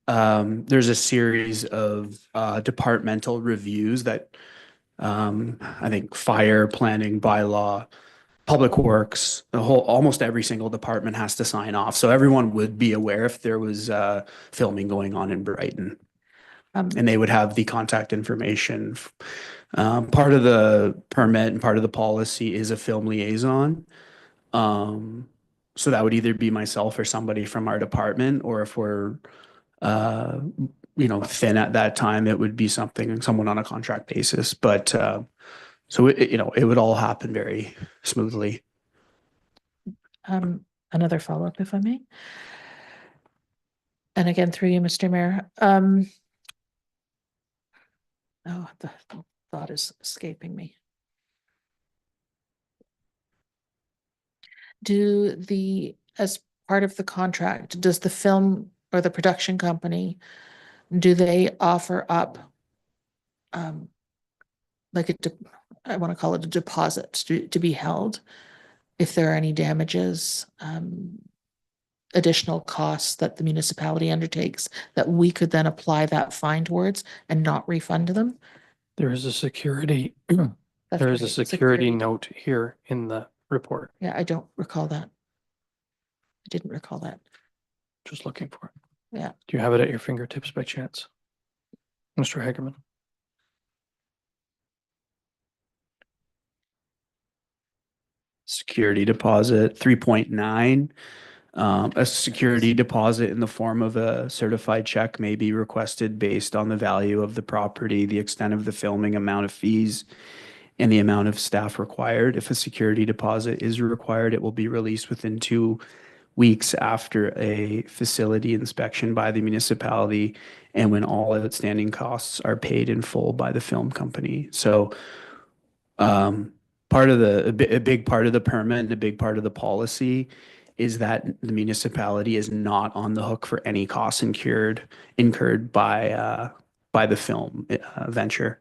there's a series of departmental reviews that I think fire, planning, bylaw, public works, almost every single department has to sign off. So everyone would be aware if there was filming going on in Brighton. And they would have the contact information. Part of the permit and part of the policy is a film liaison. So that would either be myself or somebody from our department, or if we're thin at that time, it would be someone on a contract basis. But So it would all happen very smoothly. Another follow-up, if I may. And again, through you, Mr. Mayor. Oh, the thought is escaping me. As part of the contract, does the film or the production company, do they offer up like I want to call it a deposit to be held if there are any damages, additional costs that the municipality undertakes that we could then apply that fine towards and not refund them? There is a security, That's there is a right, security note here in the report. Yeah, I don't recall that. I didn't recall that. Just looking for it. Yeah. Do you have it at your fingertips by chance? Mr. Hagerman? Security deposit 3.9. A security deposit in the form of a certified check may be requested based on the value of the property, the extent of the filming, amount of fees, and the amount of staff required. If a security deposit is required, it will be released within 2 weeks after a facility inspection by the municipality and when all outstanding costs are paid in full by the film company. So a big part of the permit and a big part of the policy is that the municipality is not on the hook for any costs incurred by the film venture.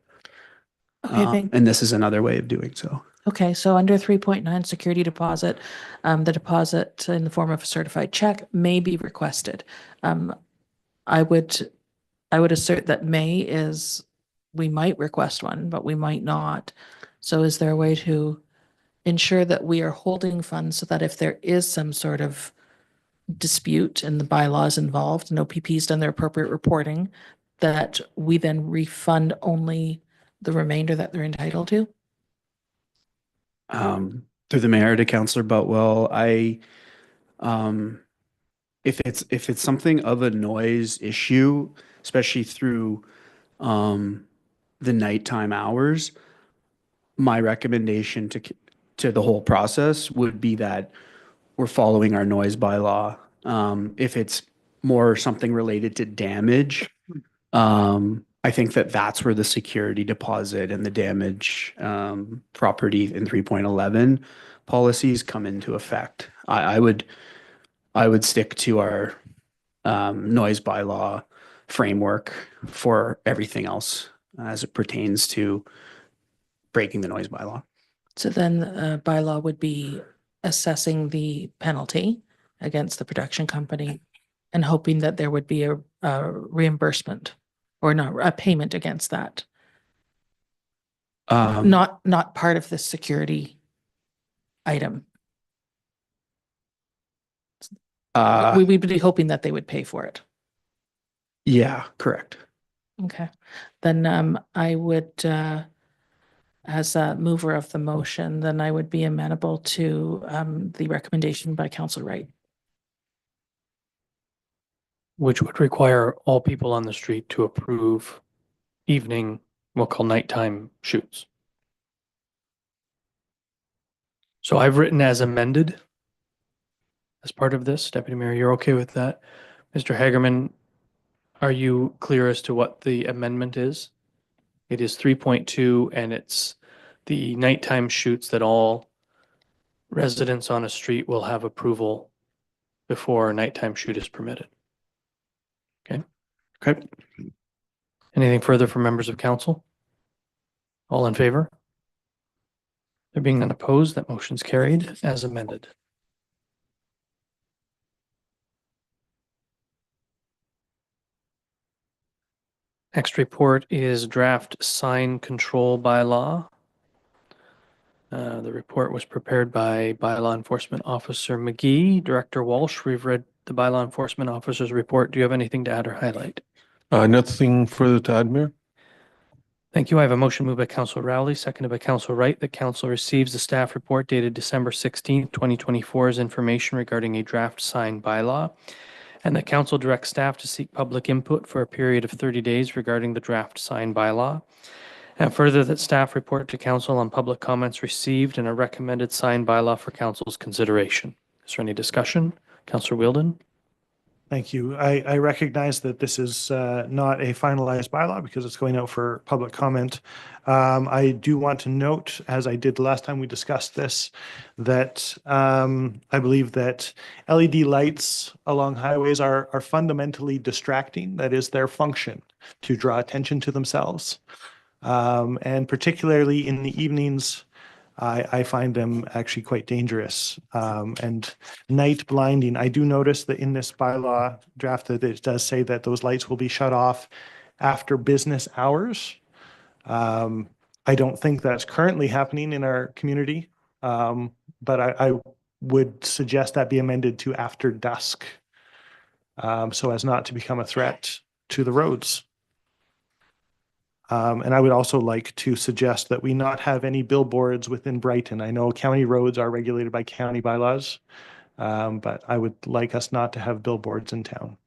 Okay, And this is another way of doing so. Okay, so under 3.9 security deposit, the deposit in the form of a certified check may be requested. I would assert that we might request one, but we might not. So is there a way to ensure that we are holding funds so that if there is some sort of dispute and the bylaws involved, and OPP's done their appropriate reporting, that we then refund only the remainder that they're entitled to? Through the mayor to Councillor Boutwell, if it's something of a noise issue, especially through the nighttime hours, my recommendation to the whole process would be that we're following our noise bylaw. If it's more something related to damage, I think that's where the security deposit and the damage property in 3.11 policies come into effect. I would stick to our noise bylaw framework for everything else as it pertains to breaking the noise bylaw. So then bylaw would be assessing the penalty against the production company and hoping that there would be a reimbursement or not a payment against that. Not part of the security item. We would be hoping that they would pay for it. Yeah, correct. Okay, then I would, as a mover of the motion, then I would be amenable to the recommendation by Councillor Wright. Which would require all people on the street to approve evening, we'll call nighttime shoots. So I've written as amended as part of this. Deputy Mayor, you're okay with that? Mr. Hagerman, are you clear as to what the amendment is? It is 3.2 and it's the nighttime shoots that all residents on a street will have approval before a nighttime shoot is permitted. Okay. Anything further from members of council? All in favor? There being none opposed, that motion's carried as amended. Next report is draft sign control bylaw. The report was prepared by Bylaw Enforcement Officer McGee. Director Walsh, we've read the Bylaw Enforcement Officer's report. Do you have anything to add or highlight? Nothing further to add, Mayor. Thank you. I have a motion moved by Councillor Rowley, seconded by Councillor Wright, that council receives the staff report dated December 16th, 2024 as information regarding a draft sign bylaw, and that council directs staff to seek public input for a period of 30 days regarding the draft sign bylaw, And further, that staff report to council on public comments received and a recommended signed bylaw for council's consideration. Is there any discussion? Councillor Wheeldon? Thank you. I recognize that this is not a finalized bylaw because it's going out for public comment. I do want to note, as I did the last time we discussed this, that I believe that LED lights along highways are fundamentally distracting. That is their function, to draw attention to themselves. And particularly in the evenings, I find them actually quite dangerous. And night blinding, I do notice that in this bylaw draft that it does say that those lights will be shut off after business hours. I don't think that's currently happening in our community, but I would suggest that be amended to after dusk, so as not to become a threat to the roads. And I would also like to suggest that we not have any billboards within Brighton. I know county roads are regulated by county bylaws, but I would like us not to have billboards in town.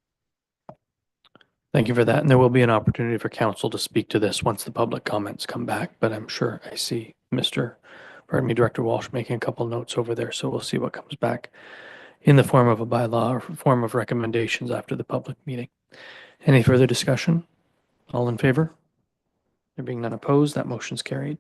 Thank you for that. And there will be an opportunity for council to speak to this once the public comments come back, but I'm sure I see Director Walsh making a couple notes over there. So we'll see what comes back in the form of a bylaw or form of recommendations after the public meeting. Any further discussion? All in favor? There being none opposed, that motion's carried.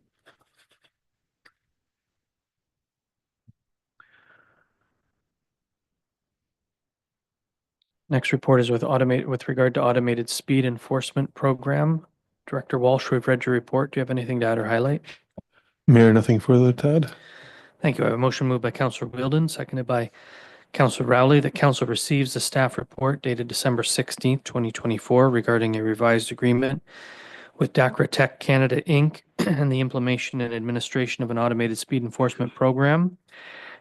Next report is with regard to automated speed enforcement program. Director Walsh, we've read your report. Do you have anything to add or highlight? Mayor, nothing further to add? Thank you. I have a motion moved by Councillor Wheeldon, seconded by Councillor Rowley, that council receives the staff report dated December 16th, 2024 regarding a revised agreement with DACRA Tech Canada, Inc. and the implementation and administration of an automated speed enforcement program.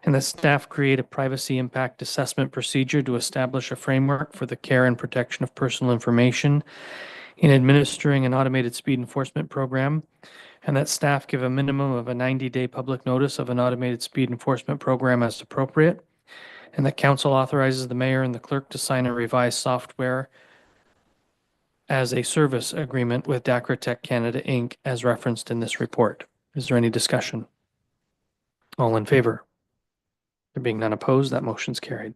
And that staff create a privacy impact assessment procedure to establish a framework for the care and protection of personal information in administering an automated speed enforcement program. And that staff give a minimum of a 90-day public notice of an automated speed enforcement program as appropriate. And that council authorizes the mayor and the clerk to sign a revised software as a service agreement with DACRA Tech Canada, Inc. as referenced in this report. Is there any discussion? All in favor? There being none opposed, that motion's carried.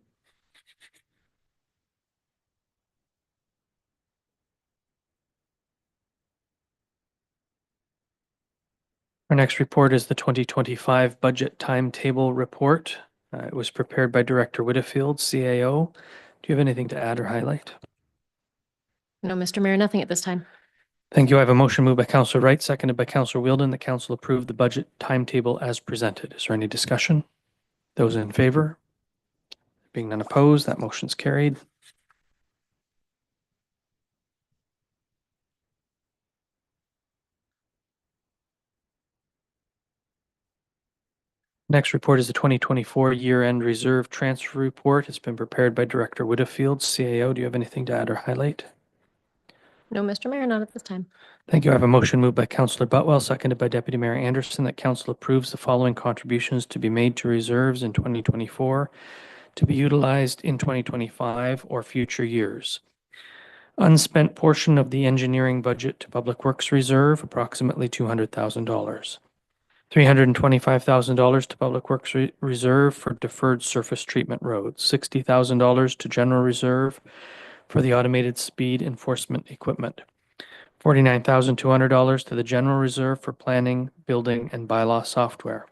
Our next report is the 2025 Budget Timetable Report. It was prepared by Director Whitfield, CAO. Do you have anything to add or highlight? No, Mr. Mayor, nothing at this time. Thank you. I have a motion moved by Councillor Wright, seconded by Councillor Wheeldon, that council approve the budget timetable as presented. Is there any discussion? Those in favor? Being none opposed, that motion's carried. Next report is the 2024 Year-End Reserve Transfer Report. It's been prepared by Director Whitfield, CAO. Do you have anything to add or highlight? No, Mr. Mayor, not at this time. Thank you. I have a motion moved by Councillor Butwell, seconded by Deputy Mayor Anderson, that council approves the following contributions to be made to reserves in 2024 to be utilized in 2025 or future years. Unspent portion of the engineering budget to Public Works Reserve, approximately $200,000. $325,000 to Public Works Reserve for deferred surface treatment roads. $60,000 to General Reserve for the automated speed enforcement equipment. $49,200 to the General Reserve for planning, building, and bylaw software.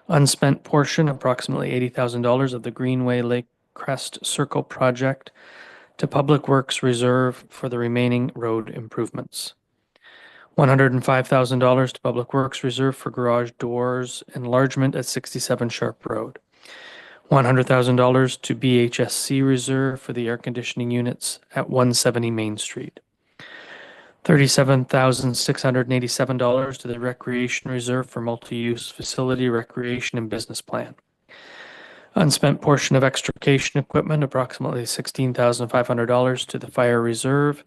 Unspent portion, approximately $80,000 of the Greenway Lake Crest Circle project to Public Works Reserve for the remaining road improvements. $105,000 to Public Works Reserve for garage doors enlargement at 67 Sharp Road. $100,000 to BHSC Reserve for the air conditioning units at 170 Main Street. $37,687 to the Recreation Reserve for multi-use facility recreation and business plan. Unspent portion of extrication equipment, approximately $16,500 to the Fire Reserve,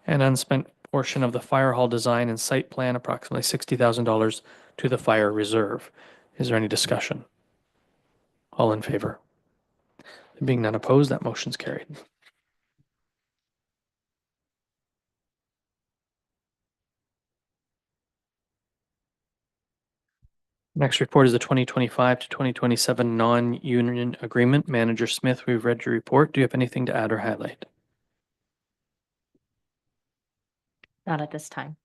and unspent portion of the fire hall design and site plan, approximately $60,000 to the Fire Reserve. Is there any discussion? All in favor? There being none opposed, that motion's carried. Next report is the 2025 to 2027 non-union agreement. Manager Smith, we've read your report. Do you have anything to add or highlight? Not at this time.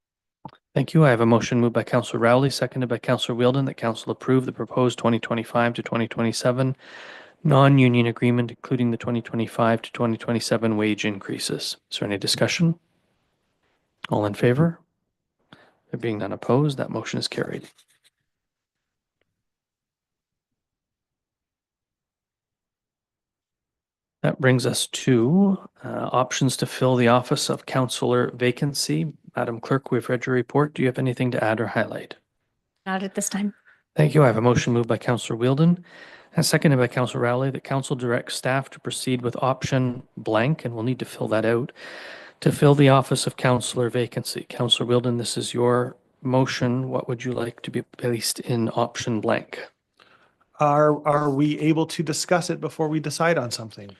Thank you. I have a motion moved by Councillor Rowley, seconded by Councillor Wheeldon, that council approve the proposed 2025 to 2027 non-union agreement, including the 2025 to 2027 wage increases. Is there any discussion? All in favor? There being none opposed, that motion is carried. That brings us to options to fill the office of councillor vacancy. Madam Clerk, we've read your report. Do you have anything to add or highlight? Not at this time. Thank you. I have a motion moved by Councillor Wheeldon and seconded by Councillor Rowley that council directs staff to proceed with option blank, and we'll need to fill that out, to fill the office of councillor vacancy. Councillor Wheeldon, this is your motion. What would you like to be placed in option blank? Are we able to discuss it before we decide on something?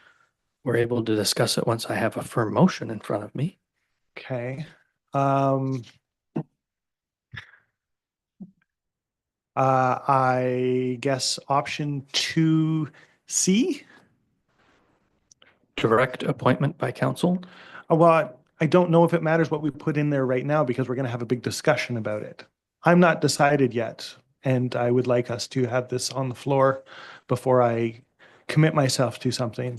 We're able to discuss it once I have a firm motion in front of me. Okay. I guess option 2C. Direct appointment by council. Well, I don't know if it matters what we put in there right now because we're going to have a big discussion about it. I'm not decided yet, and I would like us to have this on the floor before I commit myself to something.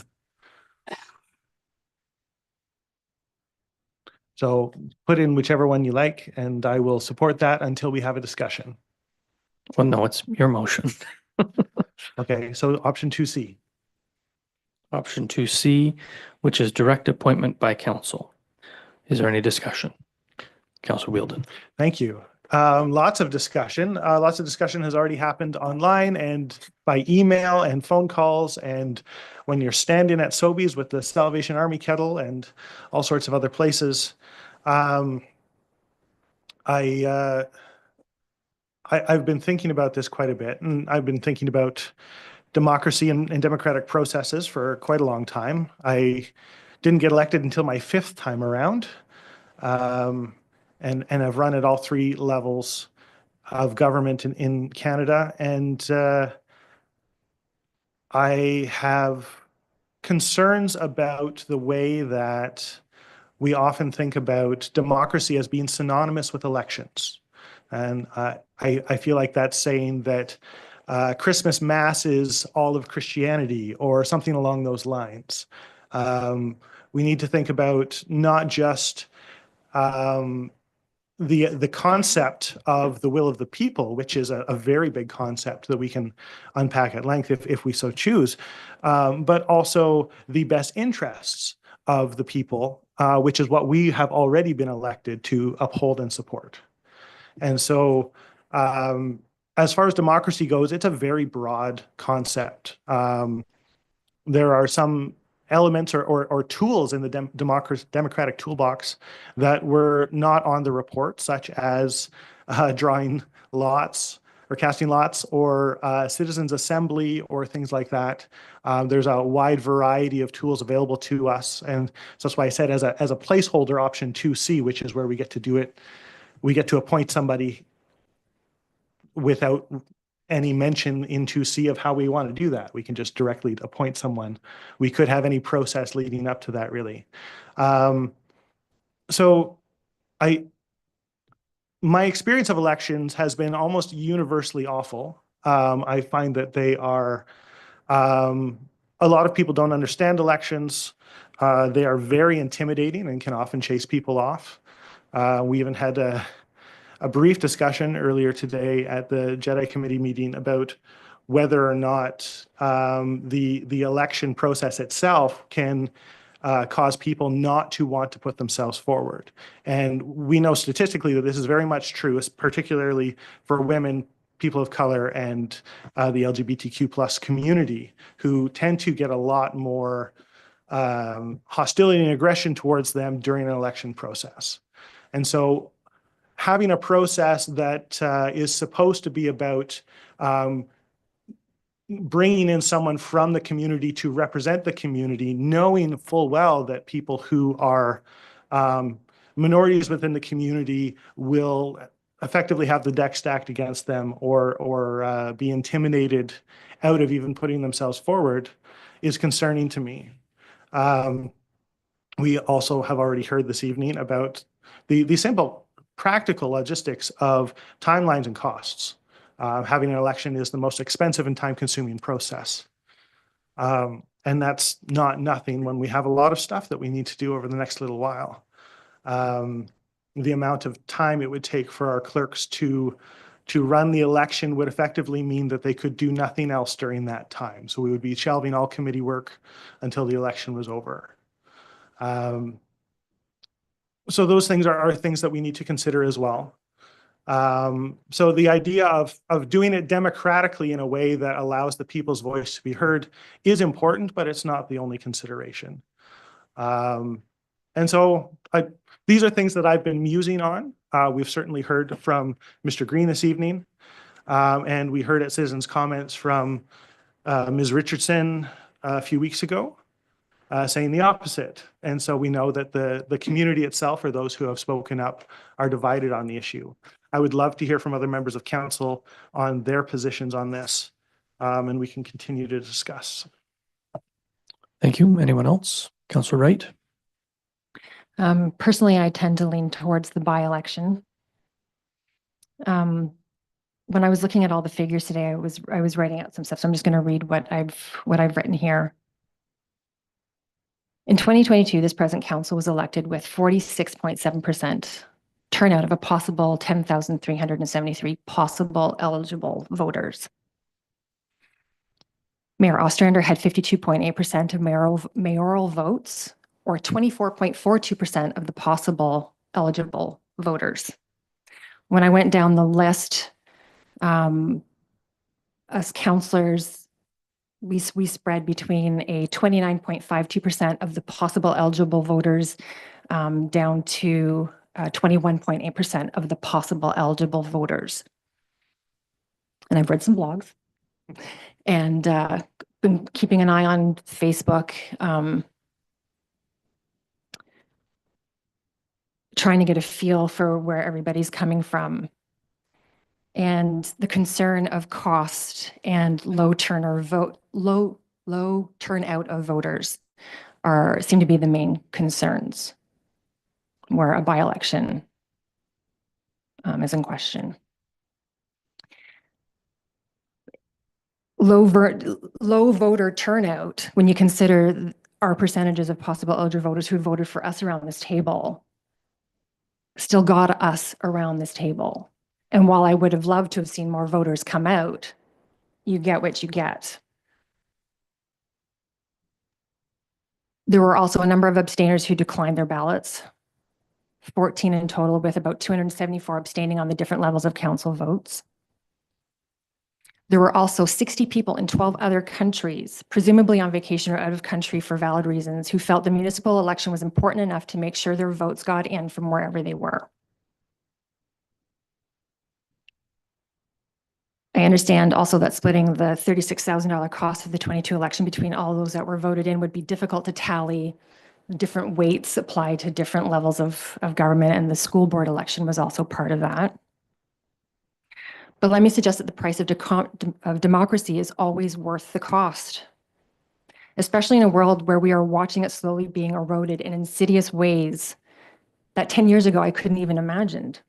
So put in whichever one you like, and I will support that until we have a discussion. Well, no, it's your motion. Okay, so option 2C. Option 2C, which is direct appointment by council. Is there any discussion? Councillor Wheeldon. Thank you. Lots of discussion. Lots of discussion has already happened online and by email and phone calls, and when you're standing at Sobeys with the Salvation Army kettle and all sorts of other places. I've been thinking about this quite a bit, and I've been thinking about democracy and democratic processes for quite a long time. I didn't get elected until my 5th time around. And I've run at all 3 levels of government in Canada. And I have concerns about the way that we often think about democracy as being synonymous with elections. And I feel like that's saying that Christmas Mass is all of Christianity or something along those lines. We need to think about not just the concept of the will of the people, which is a very big concept that we can unpack at length if we so choose, but also the best interests of the people, which is what we have already been elected to uphold and support. And so as far as democracy goes, it's a very broad concept. There are some elements or tools in the democratic toolbox that were not on the report, such as drawing lots or casting lots or citizens assembly or things like that. There's a wide variety of tools available to us. And so that's why I said as a placeholder, option 2C, which is where we get to do it, we get to appoint somebody without any mention in 2C of how we want to do that. We can just directly appoint someone. We could have any process leading up to that, really. So my experience of elections has been almost universally awful. I find that they are, a lot of people don't understand elections. They are very intimidating and can often chase people off. We even had a brief discussion earlier today at the Jedi Committee meeting about whether or not the election process itself can cause people not to want to put themselves forward. And we know statistically that this is very much true, particularly for women, people of color, and the LGBTQ plus community, who tend to get a lot more hostility and aggression towards them during an election process. And so having a process that is supposed to be about bringing in someone from the community to represent the community, knowing full well that people who are minorities within the community will effectively have the deck stacked against them or be intimidated out of even putting themselves forward is concerning to me. We also have already heard this evening about the simple practical logistics of timelines and costs. Having an election is the most expensive and time-consuming process. And that's not nothing when we have a lot of stuff that we need to do over the next little while. The amount of time it would take for our clerks to run the election would effectively mean that they could do nothing else during that time. So we would be shelving all committee work until the election was over. So those things are things that we need to consider as well. So the idea of doing it democratically in a way that allows the people's voice to be heard is important, but it's not the only consideration. And so these are things that I've been musing on. We've certainly heard from Mr. Green this evening, and we heard at Citizens' Comments from Ms. Richardson a few weeks ago, saying the opposite. And so we know that the community itself, or those who have spoken up, are divided on the issue. I would love to hear from other members of council on their positions on this, and we can continue to discuss. Thank you. Anyone else? Councillor Wright? Personally, I tend to lean towards the by-election. When I was looking at all the figures today, I was writing out some stuff, so I'm just going to read what I've written here. In 2022, this present council was elected with 46.7% turnout of a possible 10,373 possible eligible voters. Mayor Ostrander had 52.8% of mayoral votes, or 24.42% of the possible eligible voters. When I went down the list, as councillors, we spread between a 29.52% of the possible eligible voters down to 21.8% of the possible eligible voters. And I've read some blogs and been keeping an eye on Facebook, trying to get a feel for where everybody's coming from. And the concern of cost and low turnout of voters seem to be the main concerns where a by-election is in question. Low voter turnout, when you consider our percentages of possible eligible voters who voted for us around this table, still got us around this table. And while I would have loved to have seen more voters come out, you get what you get. There were also a number of abstainers who declined their ballots, 14 in total, with about 274 abstaining on the different levels of council votes. There were also 60 people in 12 other countries, presumably on vacation or out of country for valid reasons, who felt the municipal election was important enough to make sure their votes got in from wherever they were. I understand also that splitting the $36,000 cost of the 22 election between all those that were voted in would be difficult to tally. Different weights applied to different levels of government, and the school board election was also part of that. But let me suggest that the price of democracy is always worth the cost, especially in a world where we are watching it slowly being eroded in insidious ways that 10 years ago I couldn't even imagined.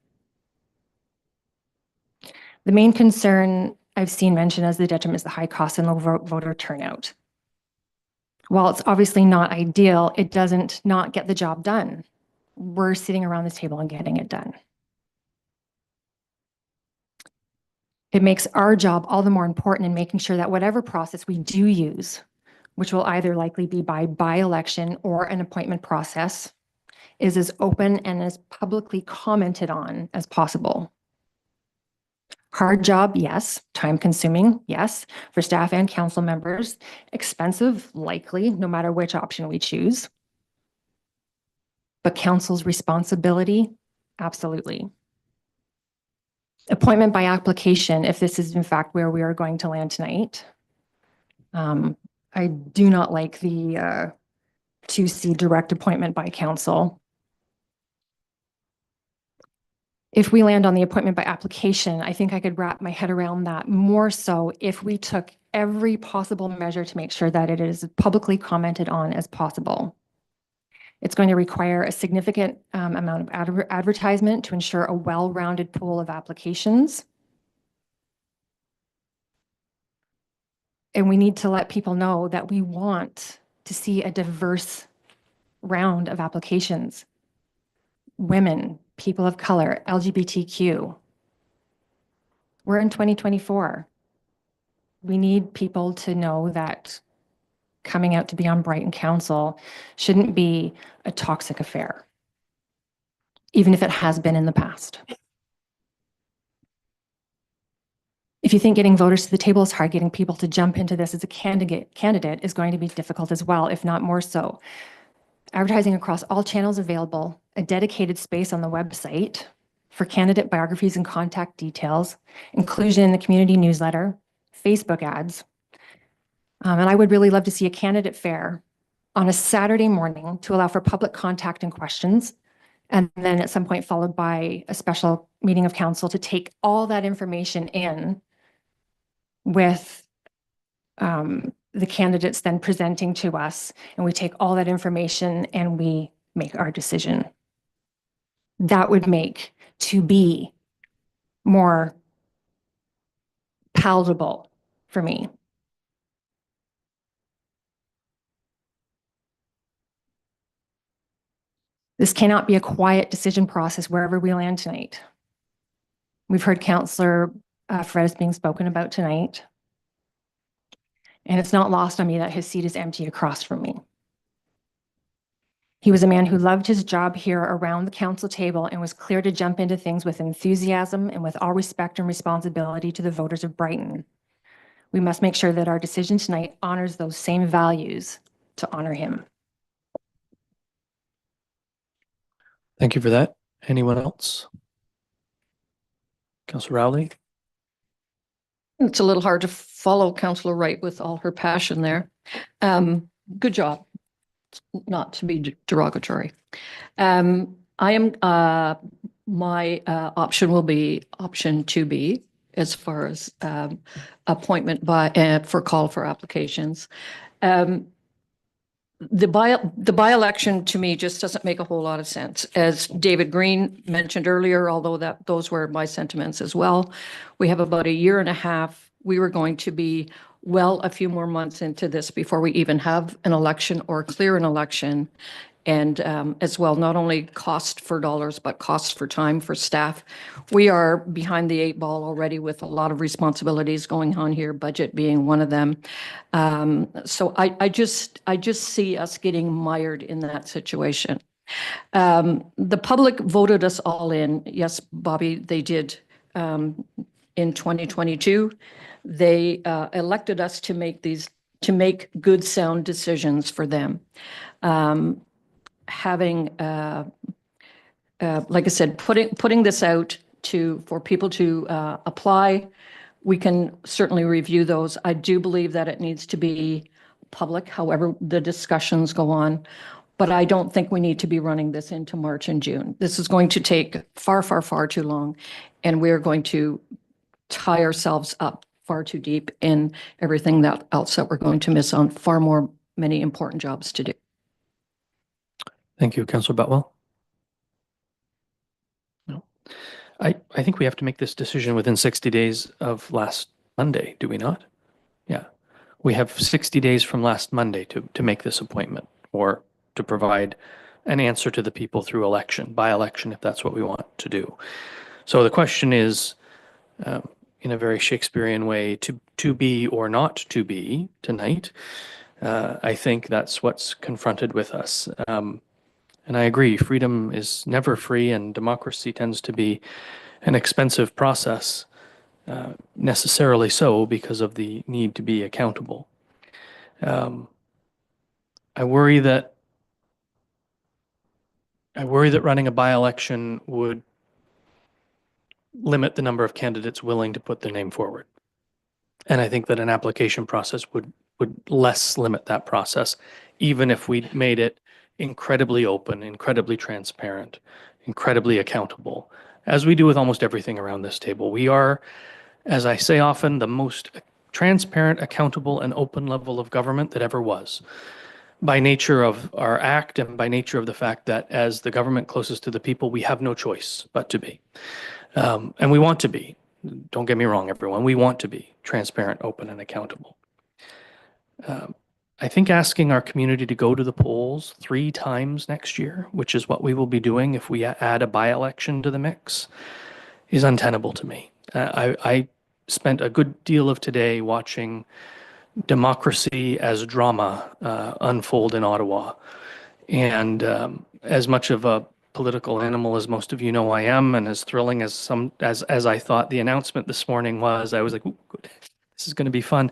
The main concern I've seen mentioned as the detriment is the high cost and low voter turnout. While it's obviously not ideal, it doesn't not get the job done. We're sitting around this table and getting it done. It makes our job all the more important in making sure that whatever process we do use, which will either likely be by election or an appointment process, is as open and as publicly commented on as possible. Hard job, yes. Time consuming, yes. For staff and council members. Expensive, likely, no matter which option we choose. But council's responsibility, absolutely. Appointment by application, if this is in fact where we are going to land tonight. I do not like the 2C direct appointment by council. If we land on the appointment by application, I think I could wrap my head around that more so if we took every possible measure to make sure that it is as publicly commented on as possible. It's going to require a significant amount of advertisement to ensure a well-rounded pool of applications. And we need to let people know that we want to see a diverse round of applications. Women, people of color, LGBTQ. We're in 2024. We need people to know that coming out to be on Brighton Council shouldn't be a toxic affair, even if it has been in the past. If you think getting voters to the table is hard, getting people to jump into this as a candidate is going to be difficult as well, if not more so. Advertising across all channels available, a dedicated space on the website for candidate biographies and contact details, inclusion in the community newsletter, Facebook ads. And I would really love to see a candidate fair on a Saturday morning to allow for public contact and questions, and then at some point followed by a special meeting of council to take all that information in with the candidates then presenting to us, and we take all that information and we make our decision. That would make to be more palatable for me. This cannot be a quiet decision process wherever we land tonight. We've heard Councillor Fred is being spoken about tonight. And it's not lost on me that his seat is empty across from me. He was a man who loved his job here around the council table and was clear to jump into things with enthusiasm and with all respect and responsibility to the voters of Brighton. We must make sure that our decision tonight honors those same values to honor him. Thank you for that. Anyone else? Councillor Rowley? It's a little hard to follow Councillor Wright with all her passion there. Good job, not to be derogatory. My option will be option 2B as far as appointment by for call for applications. The by-election to me just doesn't make a whole lot of sense. As David Green mentioned earlier, although those were my sentiments as well, we have about a year and a half. We were going to be well a few more months into this before we even have an election or clear an election. And as well, not only cost for dollars, but cost for time for staff. We are behind the 8 ball already with a lot of responsibilities going on here, budget being one of them. So I just see us getting mired in that situation. The public voted us all in. Yes, Bobby, they did in 2022. They elected us to make good, sound decisions for them. Having, like I said, putting this out for people to apply, we can certainly review those. I do believe that it needs to be public, however the discussions go on, but I don't think we need to be running this into March and June. This is going to take far, far, far too long, and we're going to tie ourselves up far too deep in everything else that we're going to miss on many important jobs to do. Thank you, Councillor Butwell. No, I think we have to make this decision within 60 days of last Monday, do we not? Yeah, we have 60 days from last Monday to make this appointment or to provide an answer to the people through election, by election, if that's what we want to do. So the question is, in a very Shakespearean way, to be or not to be tonight. I think that's what's confronted with us. And I agree, freedom is never free, and democracy tends to be an expensive process, necessarily so because of the need to be accountable. I worry that running a by-election would limit the number of candidates willing to put their name forward. And I think that an application process would less limit that process, even if we made it incredibly open, incredibly transparent, incredibly accountable, as we do with almost everything around this table. We are, as I say often, the most transparent, accountable, and open level of government that ever was, by nature of our act and by nature of the fact that as the government closest to the people, we have no choice but to be. And we want to be. Don't get me wrong, everyone. We want to be transparent, open, and accountable. I think asking our community to go to the polls 3 times next year, which is what we will be doing if we add a by-election to the mix, is untenable to me. I spent a good deal of today watching democracy as drama unfold in Ottawa. And as much of a political animal as most of you know I am, and as thrilling as I thought the announcement this morning was, I was like, ooh, good. This is going to be fun.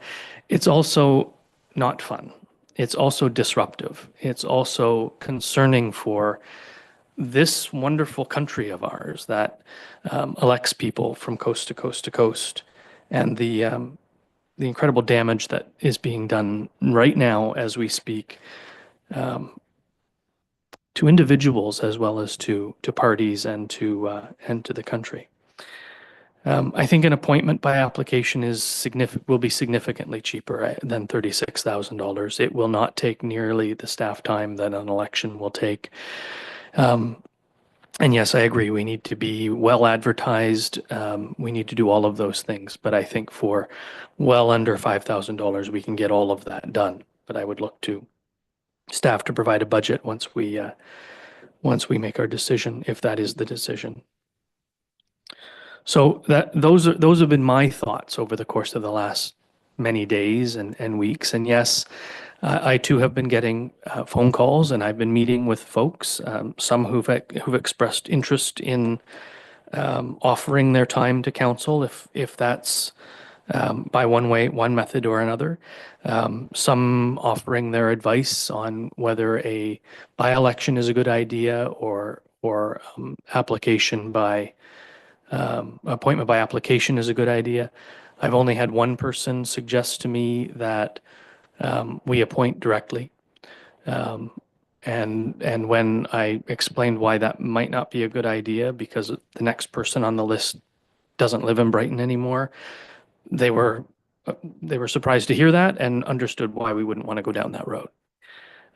It's also not fun. It's also disruptive. It's also concerning for this wonderful country of ours that elects people from coast to coast to coast, and the incredible damage that is being done right now as we speak, to individuals as well as to parties and to the country. I think an appointment by application will be significantly cheaper than $36,000. It will not take nearly the staff time that an election will take. And yes, I agree. We need to be well advertised. We need to do all of those things. But I think for well under $5,000, we can get all of that done. But I would look to staff to provide a budget once we make our decision, if that is the decision. So those have been my thoughts over the course of the last many days and weeks. And yes, I too have been getting phone calls, and I've been meeting with folks, some who've expressed interest in offering their time to council, if that's by one method or another. Some offering their advice on whether a by-election is a good idea or appointment by application is a good idea. I've only had one person suggest to me that we appoint directly. And when I explained why that might not be a good idea, because the next person on the list doesn't live in Brighton anymore, they were surprised to hear that and understood why we wouldn't want to go down that road.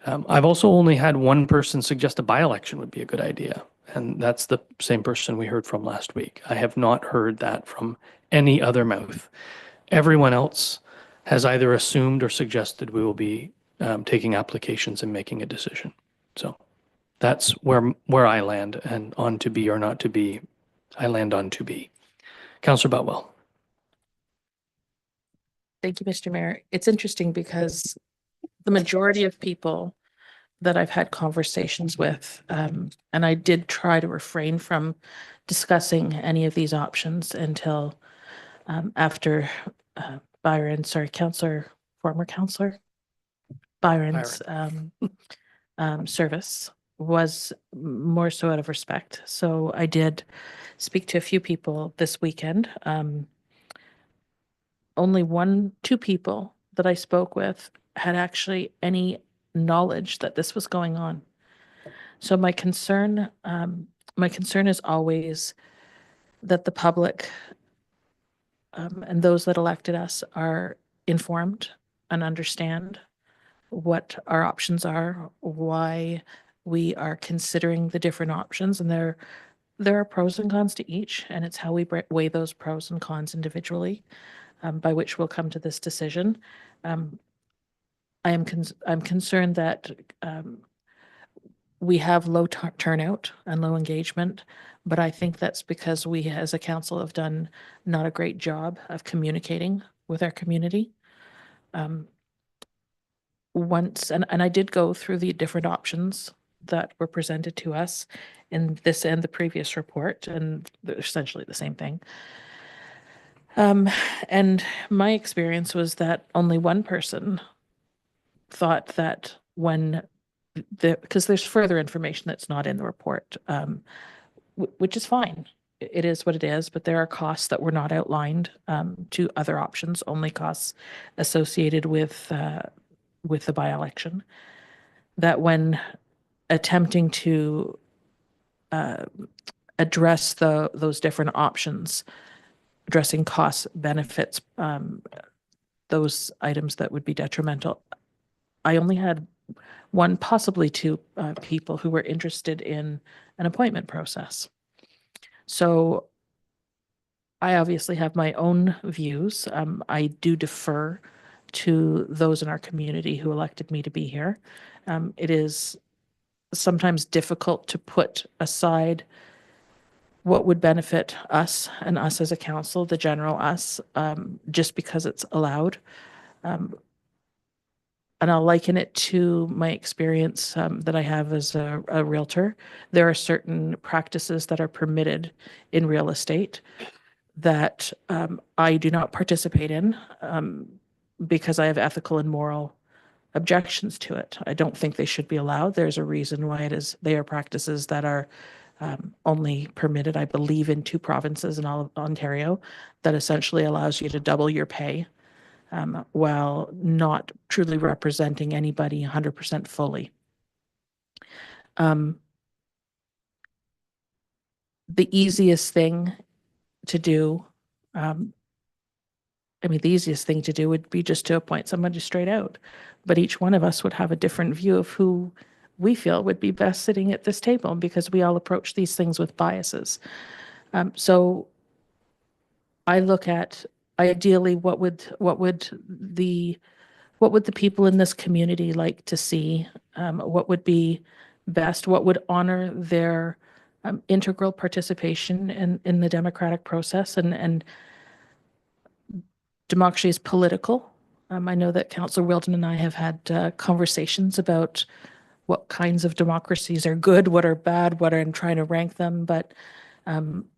I've also only had one person suggest a by-election would be a good idea, and that's the same person we heard from last week. I have not heard that from any other mouth. Everyone else has either assumed or suggested we will be taking applications and making a decision. So that's where I land, and on to be or not to be, I land on to be. Councillor Boutwell. Thank you, Mr. Mayor. It's interesting because the majority of people that I've had conversations with, and I did try to refrain from discussing any of these options until after former councillor Byron's service was more so out of respect. So I did speak to a few people this weekend. Only 2 people that I spoke with had actually any knowledge that this was going on. So my concern is always that the public and those that elected us are informed and understand what our options are, why we are considering the different options, and there are pros and cons to each, and it's how we weigh those pros and cons individually, by which we'll come to this decision. I'm concerned that we have low turnout and low engagement, but I think that's because we as a council have done not a great job of communicating with our community. And I did go through the different options that were presented to us in this and the previous report, and they're essentially the same thing. And my experience was that only one person thought that because there's further information that's not in the report, which is fine. It is what it is, but there are costs that were not outlined to other options, only costs associated with the by-election, that when attempting to address those different options, addressing costs, benefits, those items that would be detrimental. I only had one, possibly two people who were interested in an appointment process. So I obviously have my own views. I do defer to those in our community who elected me to be here. It is sometimes difficult to put aside what would benefit us and us as a council, the general us, just because it's allowed. And I'll liken it to my experience that I have as a realtor. There are certain practices that are permitted in real estate that I do not participate in because I have ethical and moral objections to it. I don't think they should be allowed. There's a reason why they are practices that are only permitted, I believe, in 2 provinces in all of Ontario, that essentially allows you to double your pay while not truly representing anybody 100% fully. The easiest thing to do, the easiest thing to do would be just to appoint somebody straight out. But each one of us would have a different view of who we feel would be best sitting at this table, because we all approach these things with biases. So I look at, ideally, what would the people in this community like to see? What would be best? What would honor their integral participation in the democratic process? And democracy is political. I know that Councillor Wilton and I have had conversations about what kinds of democracies are good, what are bad, what are, and trying to rank them. But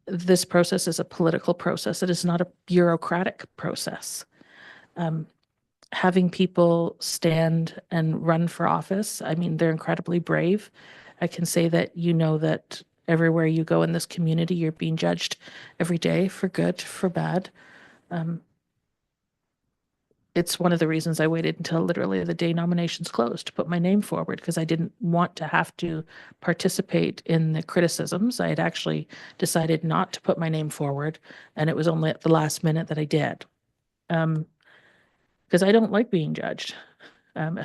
this process is a political process. It is not a bureaucratic process. Having people stand and run for office, they're incredibly brave. I can say that that everywhere you go in this community, you're being judged every day, for good, for bad. It's one of the reasons I waited until literally the day nominations closed to put my name forward, because I didn't want to have to participate in the criticisms. I had actually decided not to put my name forward, and it was only at the last minute that I did. Because I don't like being judged.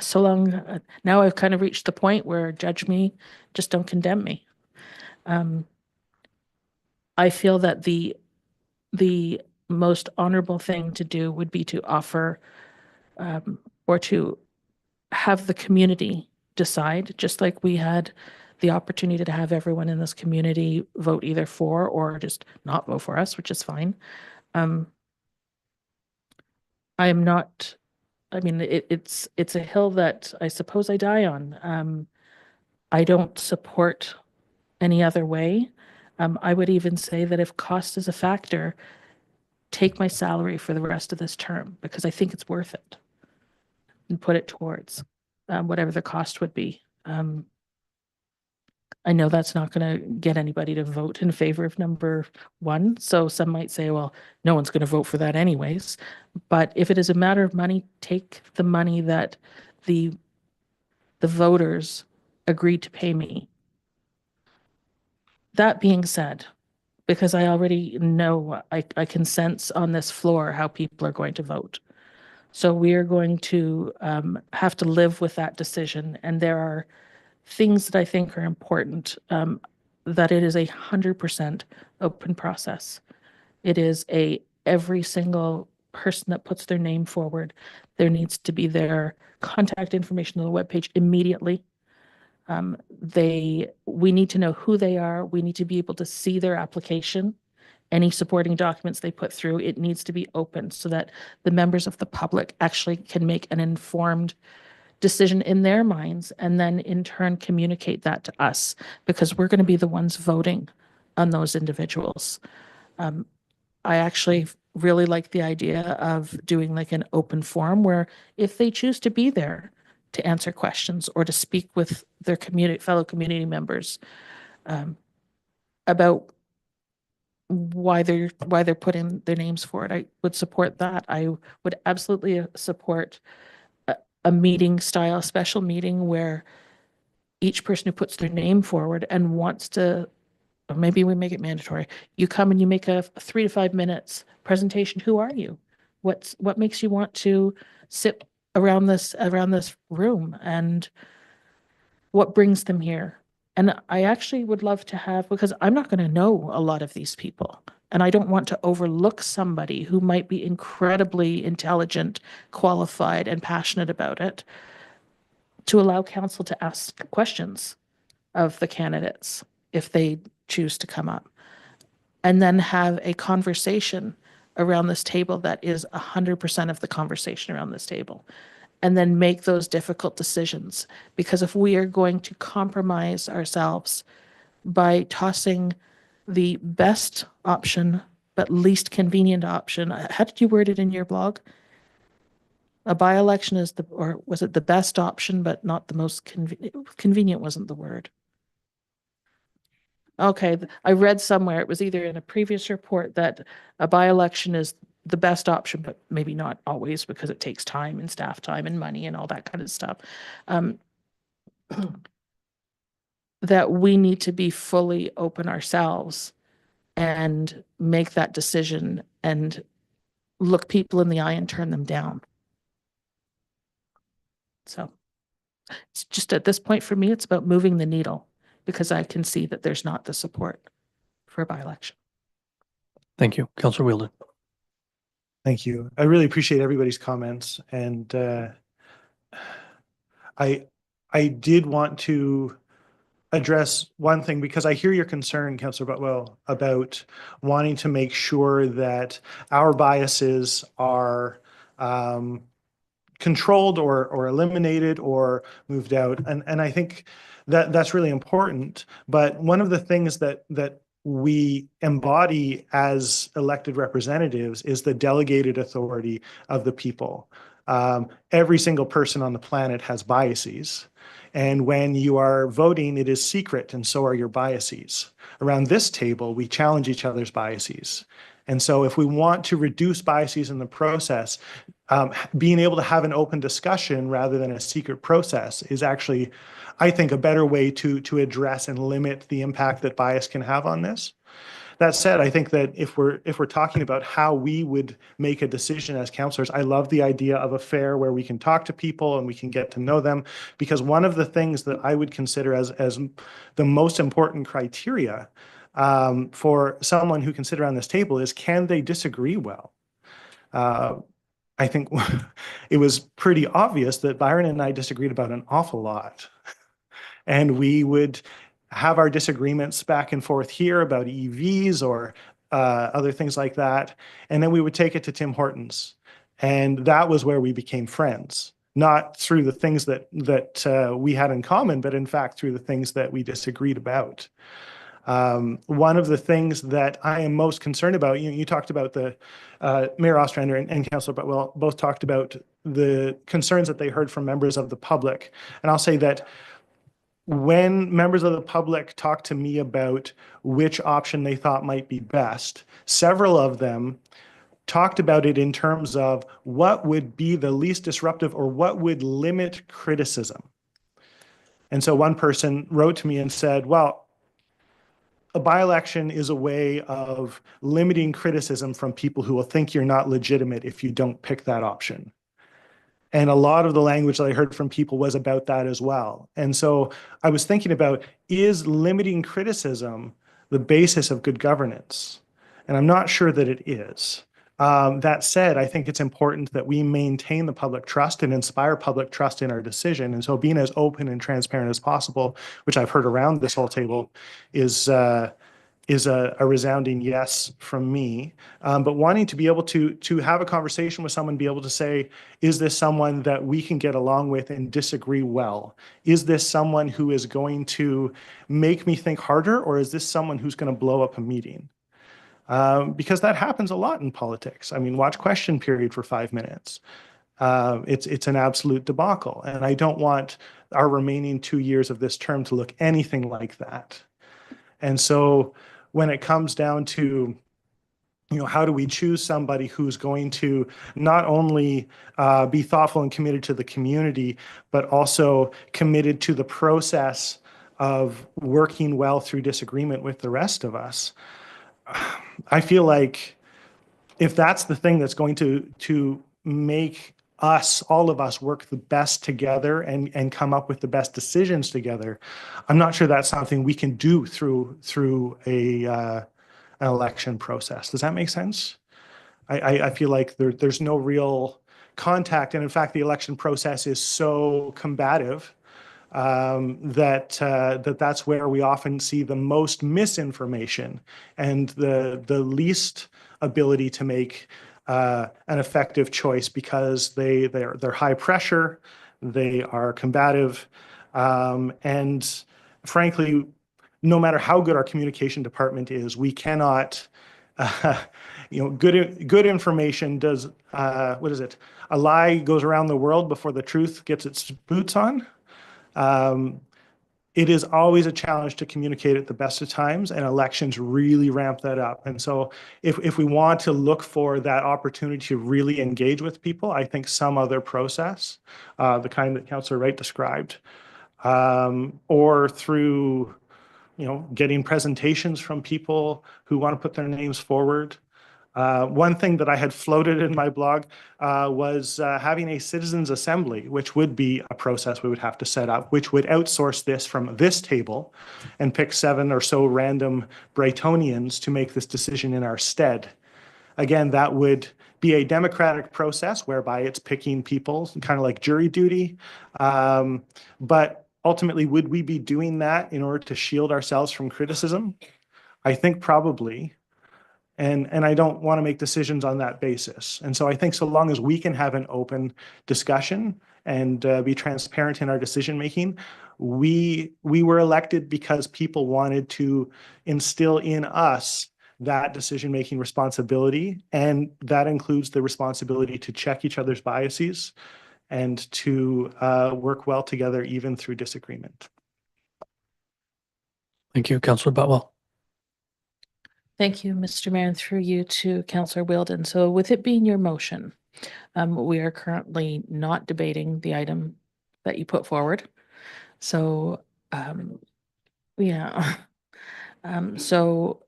So long, now I've kind of reached the point where judge me, just don't condemn me. I feel that the most honorable thing to do would be to offer or to have the community decide, just like we had the opportunity to have everyone in this community vote either for or just not vote for us, which is fine. I am not, it's a hill that I suppose I die on. I don't support any other way. I would even say that if cost is a factor, take my salary for the rest of this term, because I think it's worth it, and put it towards whatever the cost would be. I know that's not going to get anybody to vote in favor of number 1. So some might say, well, no one's going to vote for that anyways. But if it is a matter of money, take the money that the voters agreed to pay me. That being said, because I already know, I can sense on this floor how people are going to vote. So we are going to have to live with that decision. And there are things that I think are important, that it is 100% open process. It is every single person that puts their name forward, there needs to be their contact information on the webpage immediately. We need to know who they are. We need to be able to see their application, any supporting documents they put through. It needs to be open so that the members of the public actually can make an informed decision in their minds, and then in turn communicate that to us, because we're going to be the ones voting on those individuals. I actually really like the idea of doing like an open forum where if they choose to be there to answer questions or to speak with their fellow community members about why they're putting their names forward, I would support that. I would absolutely support a meeting style special meeting where each person who puts their name forward and wants to or maybe we make it mandatory. You come and you make a 3 to 5 minutes presentation. Who are you? What makes you want to sit around this room, and what brings them here? And I actually would love to have, because I'm not going to know a lot of these people, and I don't want to overlook somebody who might be incredibly intelligent, qualified, and passionate about it, to allow council to ask questions of the candidates if they choose to come up, and then have a conversation around this table that is 100% of the conversation around this table, and then make those difficult decisions. Because if we are going to compromise ourselves by tossing the best option but least convenient option, how did you word it in your blog? A by-election is or was it the best option but not the most convenient wasn't the word. Okay, I read somewhere, it was either in a previous report, that a by-election is the best option, but maybe not always, because it takes time and staff time and money and all that kind of stuff. That we need to be fully open ourselves and make that decision and look people in the eye and turn them down. So it's just, at this point for me, it's about moving the needle, because I can see that there's not the support for a by-election. Thank you. Councillor Wheeldon. Thank you. I really appreciate everybody's comments, and I did want to address one thing, because I hear your concern, Councillor Butwell, about wanting to make sure that our biases are controlled or eliminated or moved out, and I think that that's really important. But one of the things that we embody as elected representatives is the delegated authority of the people. Every single person on the planet has biases. And when you are voting, it is secret, and so are your biases. Around this table, we challenge each other's biases. And so if we want to reduce biases in the process, being able to have an open discussion rather than a secret process is actually, I think, a better way to address and limit the impact that bias can have on this. That said, I think that if we're talking about how we would make a decision as councillors, I love the idea of a fair where we can talk to people and we can get to know them, because one of the things that I would consider as the most important criteria for someone who can sit around this table is, can they disagree well? I think it was pretty obvious that Byron and I disagreed about an awful lot. And we would have our disagreements back and forth here about EVs or other things like that. And then we would take it to Tim Hortons. And that was where we became friends, not through the things that we had in common, but in fact through the things that we disagreed about. One of the things that I am most concerned about, you talked about the Mayor Ostrander and Councillor Butwell both talked about the concerns that they heard from members of the public. And I'll say that when members of the public talked to me about which option they thought might be best, several of them talked about it in terms of what would be the least disruptive or what would limit criticism. And so one person wrote to me and said, well, a by-election is a way of limiting criticism from people who will think you're not legitimate if you don't pick that option. And a lot of the language that I heard from people was about that as well. And so I was thinking about, is limiting criticism the basis of good governance? And I'm not sure that it is. That said, I think it's important that we maintain the public trust and inspire public trust in our decision. And so being as open and transparent as possible, which I've heard around this whole table, is a resounding yes from me. But wanting to be able to have a conversation with someone, be able to say, is this someone that we can get along with and disagree well? Is this someone who is going to make me think harder, or is this someone who's going to blow up a meeting? Because that happens a lot in politics. I mean, watch question period for 5 minutes. It's an absolute debacle. And I don't want our remaining 2 years of this term to look anything like that. And so when it comes down to, how do we choose somebody who's going to not only be thoughtful and committed to the community, but also committed to the process of working well through disagreement with the rest of us. I feel like if that's the thing that's going to make us, all of us, work the best together and come up with the best decisions together, I'm not sure that's something we can do through an election process. Does that make sense? I feel like there's no real contact, and in fact, the election process is so combative that's where we often see the most misinformation and the least ability to make an effective choice, because they're high pressure, they are combative, and frankly, no matter how good our communication department is, we cannot. Good information does. What is it? A lie goes around the world before the truth gets its boots on. It is always a challenge to communicate at the best of times, and elections really ramp that up. And so if we want to look for that opportunity to really engage with people, I think some other process, the kind that Councillor Wright described, or through, getting presentations from people who want to put their names forward. One thing that I had floated in my blog was having a citizens assembly, which would be a process we would have to set up, which would outsource this from this table and pick 7 or so random Brightonians to make this decision in our stead. Again, that would be a democratic process whereby it's picking people, kind of like jury duty. But ultimately, would we be doing that in order to shield ourselves from criticism? I think probably. And I don't want to make decisions on that basis. And so I think so long as we can have an open discussion and be transparent in our decision making, we were elected because people wanted to instill in us that decision making responsibility, and that includes the responsibility to check each other's biases and to work well together even through disagreement. Thank you, Councillor Butwell. Thank you, Mr. Mayor, and through you to Councillor Wheeldon. So with it being your motion, we are currently not debating the item that you put forward. So, yeah. So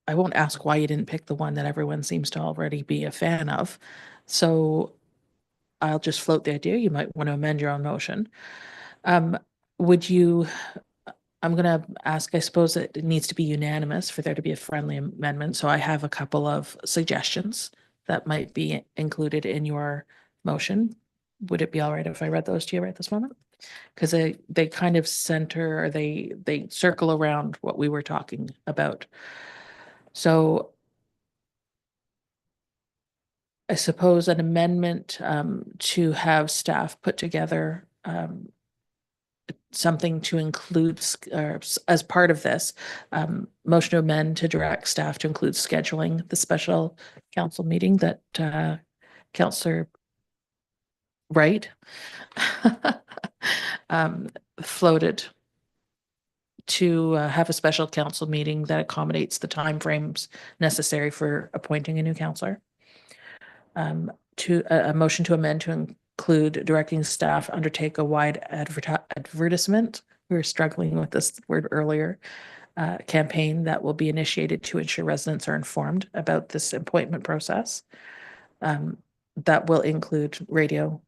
I won't ask why you didn't pick the one that everyone seems to already be a fan of. So I'll just float the idea. You might want to amend your own motion. Would you... I'm going to ask, I suppose it needs to be unanimous for there to be a friendly amendment. So I have a couple of suggestions that might be included in your motion. Would it be all right if I read those to you right this moment? Because they kind of center, or they circle around what we were talking about. So I suppose an amendment to have staff put together something to include as part of this motion to amend to direct staff to include scheduling the special council meeting that Councillor Wright floated, to have a special council meeting that accommodates the timeframes necessary for appointing a new councillor. To a motion to amend to include directing staff undertake a wide advertisement. We were struggling with this word earlier. Campaign that will be initiated to ensure residents are informed about this appointment process. That will include radio,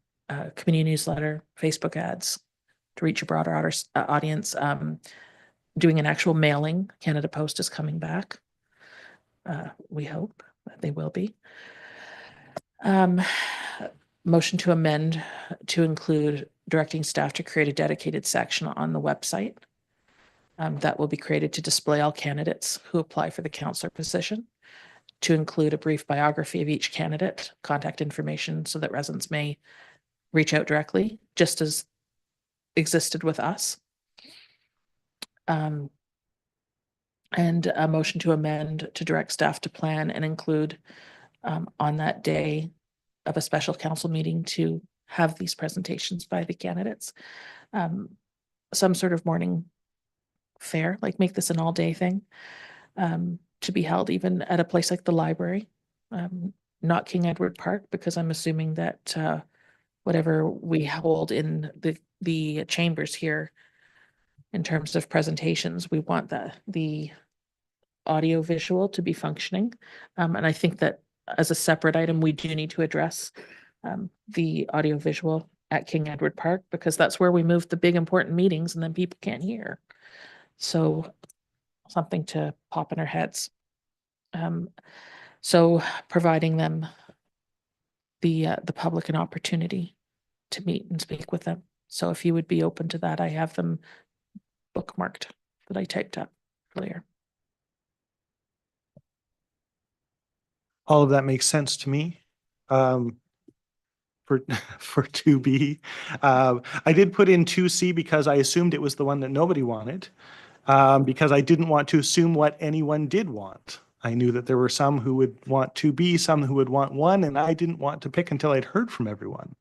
community newsletter, Facebook ads to reach a broader audience. Doing an actual mailing. Canada Post is coming back. We hope that they will be. Motion to amend to include directing staff to create a dedicated section on the website that will be created to display all candidates who apply for the councillor position, to include a brief biography of each candidate, contact information so that residents may reach out directly, just as existed with us. And a motion to amend to direct staff to plan and include on that day of a special council meeting to have these presentations by the candidates. Some sort of morning fair, like make this an all-day thing, to be held even at a place like the library, not King Edward Park, because I'm assuming that whatever we hold in the chambers here in terms of presentations. We want the audio visual to be functioning. And I think that as a separate item, we do need to address the audio visual at King Edward Park, because that's where we move the big important meetings and then people can't hear. So something to pop in our heads. So providing them the public an opportunity to meet and speak with them. So if you would be open to that, I have them bookmarked that I typed up earlier. All of that makes sense to me. For 2B. I did put in 2C because I assumed it was the one that nobody wanted, because I didn't want to assume what anyone did want. I knew that there were some who would want 2B, some who would want 1, and I didn't want to pick until I'd heard from everyone.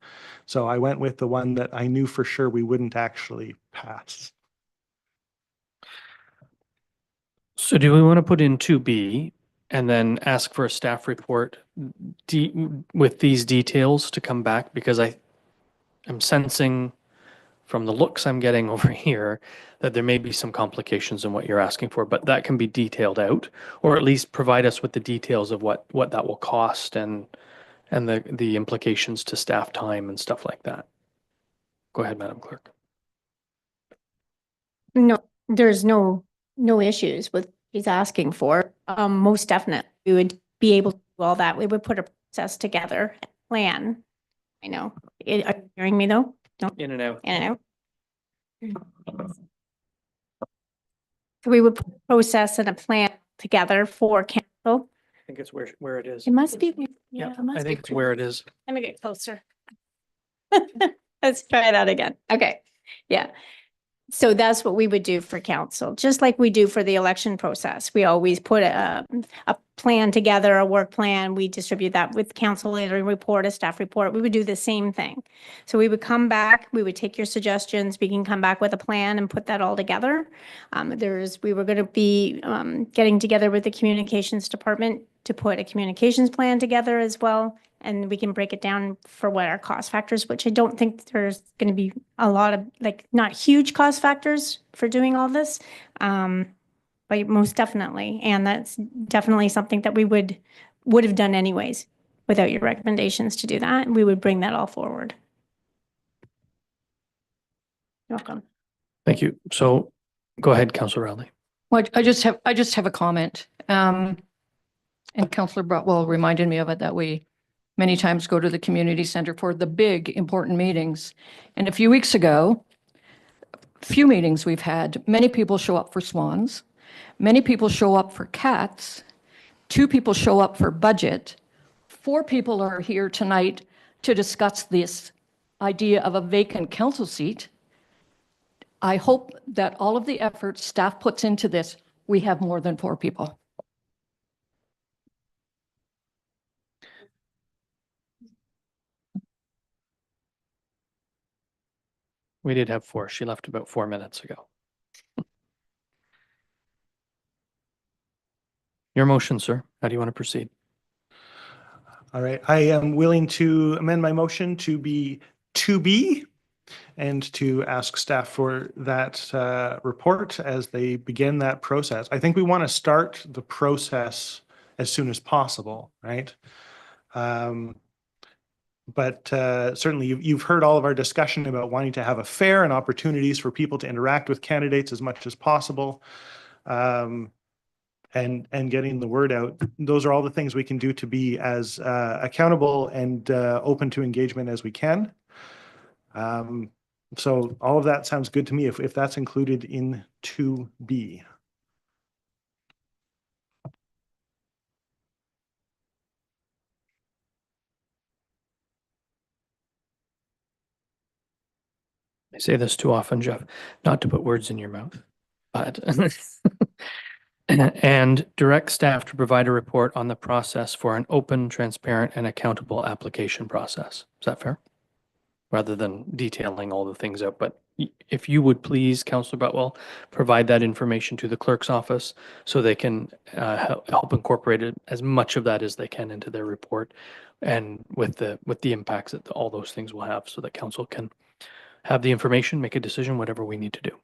So I went with the one that I knew for sure we wouldn't actually pass. So do we want to put in 2B and then ask for a staff report with these details to come back? Because I'm sensing from the looks I'm getting over here that there may be some complications in what you're asking for, but that can be detailed out, or at least provide us with the details of what that will cost and the implications to staff time and stuff like that. Go ahead, Madam Clerk. No, there's no issues with what he's asking for. Most definitely, we would be able to do all that. We would put a process together, a plan. I know. Are you hearing me though? No. In and out. In and out. So we would put a process and a plan together for council. I think it's where it is. It must be. Yeah, it must I be. think it's where it is. Let me get closer. Let's try that again. Okay. Yeah. So that's what we would do for council, just like we do for the election process. We always put a plan together, a work plan. We distribute that with council later, a report, a staff report. We would do the same thing. So we would come back, we would take your suggestions, we can come back with a plan and put that all together. We were going to be getting together with the communications department to put a communications plan together as well. And we can break it down for what our cost factors, which I don't think there's going to be a lot of, like, not huge cost factors for doing all this. But most definitely. And that's definitely something that we would have done anyways without your recommendations to do that. We would bring that all forward. You're welcome. Thank you. So go ahead, Councillor Rowley. Well, I just have a comment. And Councillor Brotwell reminded me of it, that we many times go to the community center for the big important meetings. And a few weeks ago, few meetings we've had, many people show up for swans. Many people show up for cats. 2 people show up for budget. 4 people are here tonight to discuss this idea of a vacant council seat. I hope that all of the effort staff puts into this, we have more than 4 people. We did have 4. She left about 4 minutes ago. Your motion, sir. How do you want to proceed? All right, I am willing to amend my motion to be 2B and to ask staff for that report as they begin that process. I think we want to start the process as soon as possible, right? But certainly you've heard all of our discussion about wanting to have a fair and opportunities for people to interact with candidates as much as possible. And getting the word out. Those are all the things we can do to be as accountable and open to engagement as we can. So all of that sounds good to me if that's included in 2B. I say this too often, Jeff, not to put words in your mouth, but and direct staff to provide a report on the process for an open, transparent, and accountable application process. Is that fair? Rather than detailing all the things out, but if you would please, Councillor Butwell, provide that information to the clerk's office so they can help incorporate it, as much of that as they can, into their report, and with the impacts that all those things will have, so that council can have the information, make a decision, whatever we need to do.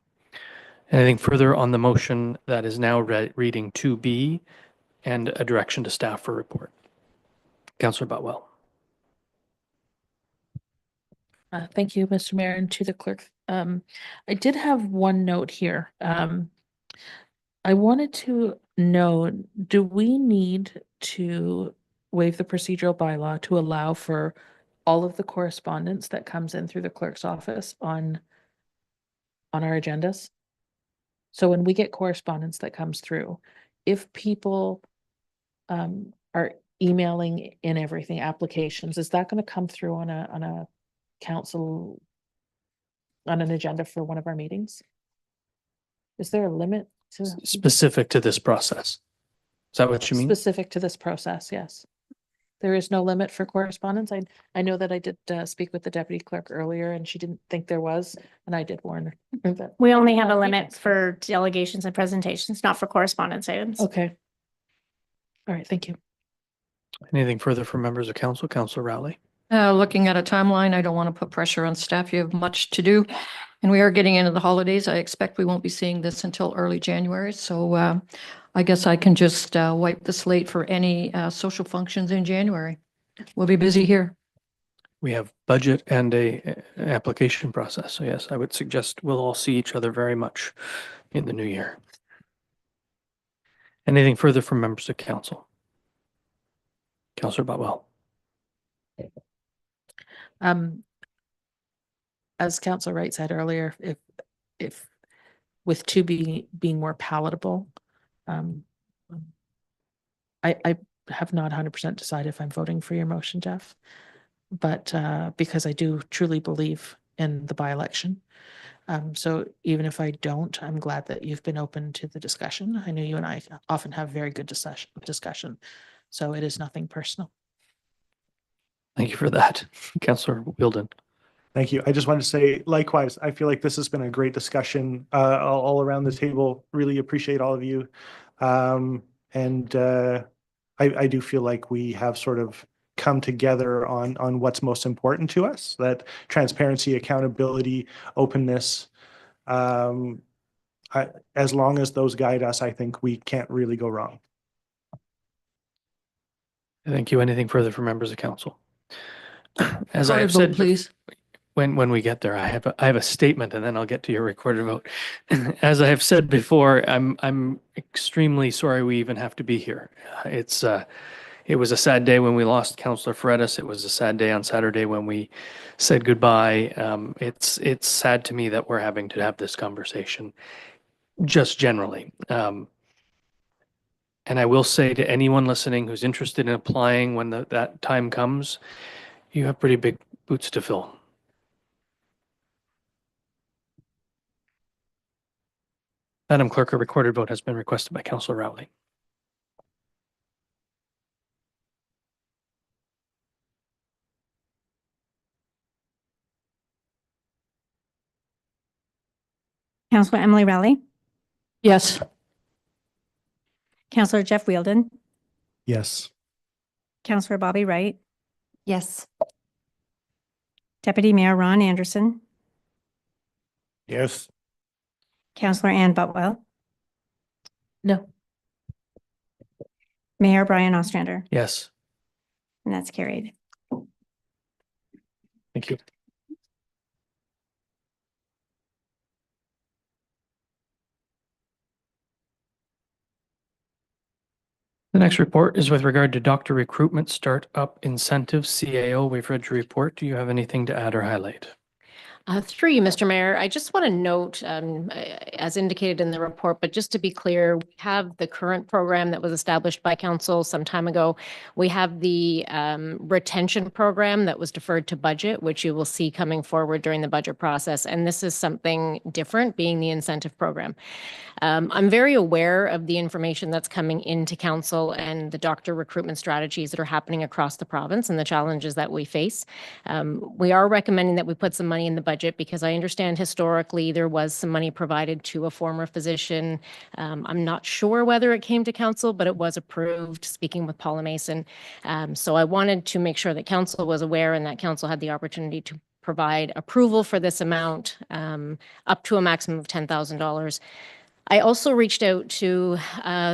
Anything further on the motion that is now reading 2B and a direction to staff for report? Councillor Butwell. Thank you, Mr. Mayor, and to the clerk. I did have one note here. I wanted to know, do we need to waive the procedural bylaw to allow for all of the correspondence that comes in through the clerk's office on our agendas? So when we get correspondence that comes through, if people are emailing in everything, applications, is that going to come through on a council, on an agenda for one of our meetings? Is there a limit to? Specific to this process. Is that what you mean? Specific to this process, yes. There is no limit for correspondence. I know that I did speak with the deputy clerk earlier and she didn't think there was, and I did warn her that. We only have a limit for delegations and presentations, not for correspondence items. Okay. All right, thank you. Anything further from members of council? Councillor Rowley. Looking at a timeline, I don't want to put pressure on staff. You have much to do. And we are getting into the holidays. I expect we won't be seeing this until early January. So I guess I can just wipe the slate for any social functions in January. We'll be busy here. We have budget and a application process. So yes, I would suggest we'll all see each other very much in the new year. Anything further from members of council? Councillor Butwell. As Councillor Wright said earlier, if with 2B being more palatable, I have not 100% decided if I'm voting for your motion, Jeff, but because I do truly believe in the by-election. So even if I don't, I'm glad that you've been open to the discussion. I know you and I often have very good discussion, so it is nothing personal. Thank you for that. Councillor Wheeldon. Thank you. I just wanted to say likewise, I feel like this has been a great discussion all around the table. Really appreciate all of you. I do feel like we have sort of come together on what's most important to us, that transparency, accountability, openness. As long as those guide us, I think we can't really go wrong. Thank you. Anything further from members of council? As I Recorded have vote, said, please. when we get there, I have a statement, and then I'll get to your recorded vote. As I have said before, I'm extremely sorry we even have to be here. It was a sad day when we lost Councillor Fredis. It was a sad day on Saturday when we said goodbye. It's sad to me that we're having to have this conversation, just generally. And I will say to anyone listening who's interested in applying when that time comes, you have pretty big boots to fill. Madam Clerk, a recorded vote has been requested by Councillor Rowley. Councillor Emily Rowley, Yes. Councillor Jeff Wheeldon, Yes. Councillor Bobby Wright, Yes. Deputy Mayor Ron Anderson, Yes. Councillor Ann Butwell, No. Mayor Brian Ostrander, Yes, and that's carried. thank you. The next report is with regard to doctor recruitment startup incentives, CAO. We've read your report. Do you have anything to add or highlight? Through you, Mr. Mayor, I just want to note, as indicated in the report, but just to be clear, we have the current program that was established by council some time ago. We have the retention program that was deferred to budget, which you will see coming forward during the budget process. And this is something different, being the incentive program. I'm very aware of the information that's coming into council and the doctor recruitment strategies that are happening across the province and the challenges that we face. We are recommending that we put some money in the budget because I understand historically there was some money provided to a former physician. I'm not sure whether it came to council, but it was approved, speaking with Paula Mason. So I wanted to make sure that council was aware and that council had the opportunity to provide approval for this amount up to a maximum of $10,000. I also reached out to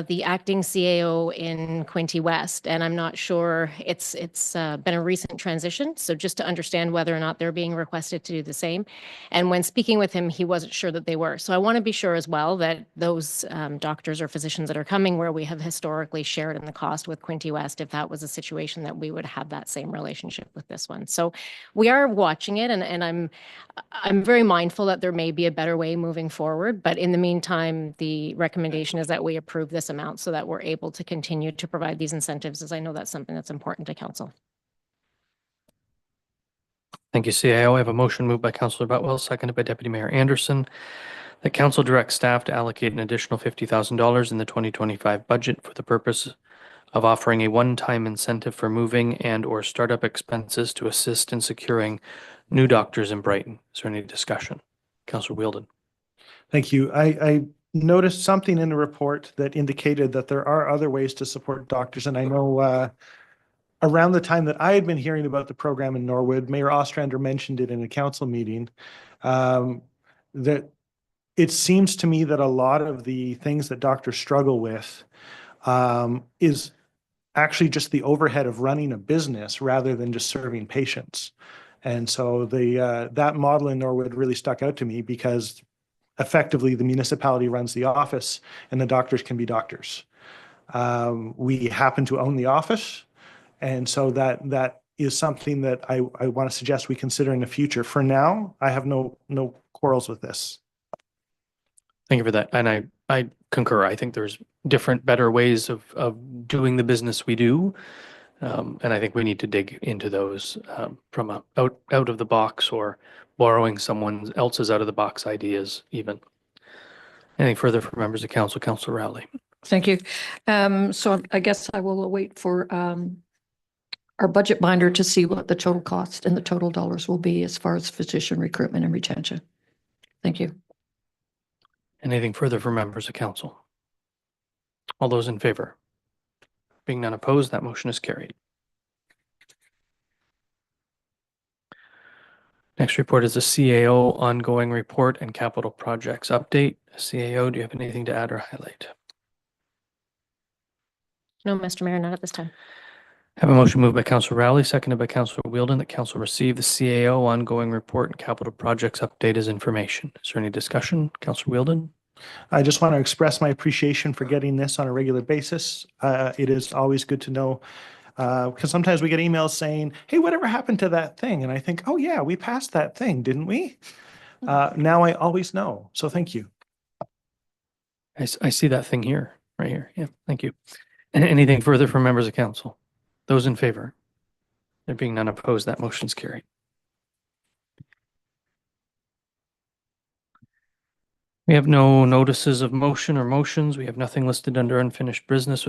the acting CAO in Quinte West, and I'm not sure, it's been a recent transition, so just to understand whether or not they're being requested to do the same. And when speaking with him, he wasn't sure that they were. So I want to be sure as well that those doctors or physicians that are coming where we have historically shared in the cost with Quinte West, if that was a situation that we would have that same relationship with this one. So we are watching it, and I'm very mindful that there may be a better way moving forward, but in the meantime, the recommendation is that we approve this amount so that we're able to continue to provide these incentives, as I know that's something that's important to council. Thank you, CAO. I have a motion moved by Councillor Butwell, seconded by Deputy Mayor Anderson, that council direct staff to allocate an additional $50,000 in the 2025 budget for the purpose of offering a one-time incentive for moving and/or startup expenses to assist in securing new doctors in Brighton. Is there any discussion? Councillor Wheeldon. Thank you. I noticed something in the report that indicated that there are other ways to support doctors. And I know around the time that I had been hearing about the program in Norwood, Mayor Ostrander mentioned it in a council meeting, that it seems to me that a lot of the things that doctors struggle with is actually just the overhead of running a business rather than just serving patients. And so that model in Norwood really stuck out to me because effectively the municipality runs the office and the doctors can be doctors. We happen to own the office. And so that is something that I want to suggest we consider in the future. For now, I have no quarrels with this. Thank you for that. And I concur. I think there's different, better ways of doing the business we do. And I think we need to dig into those from out of the box or borrowing someone else's out of the box ideas even. Anything further from members of council? Councillor Rowley. Thank you. So I guess I will wait for our budget binder to see what the total cost and the total dollars will be as far as physician recruitment and retention. Thank you. Anything further from members of council? All those in favor? Being none opposed, that motion is carried. Next report is the CAO ongoing report and capital projects update. CAO, do you have anything to add or highlight? No, Mr. Mayor, not at this time. I have a motion moved by Councillor Rowley, seconded by Councillor Wheeldon, that council receive the CAO ongoing report and capital projects update as information. Is there any discussion? Councillor Wheeldon. I just want to express my appreciation for getting this on a regular basis. It is always good to know because sometimes we get emails saying, hey, whatever happened to that thing? And I think, oh yeah, we passed that thing, didn't we? Now I always know. So thank you. I see that thing here, right here. Yeah, thank you. And anything further from members of council? Those in favor? There being none opposed, that motion is carried. We have no notices of motion or motions. We have nothing listed under unfinished business,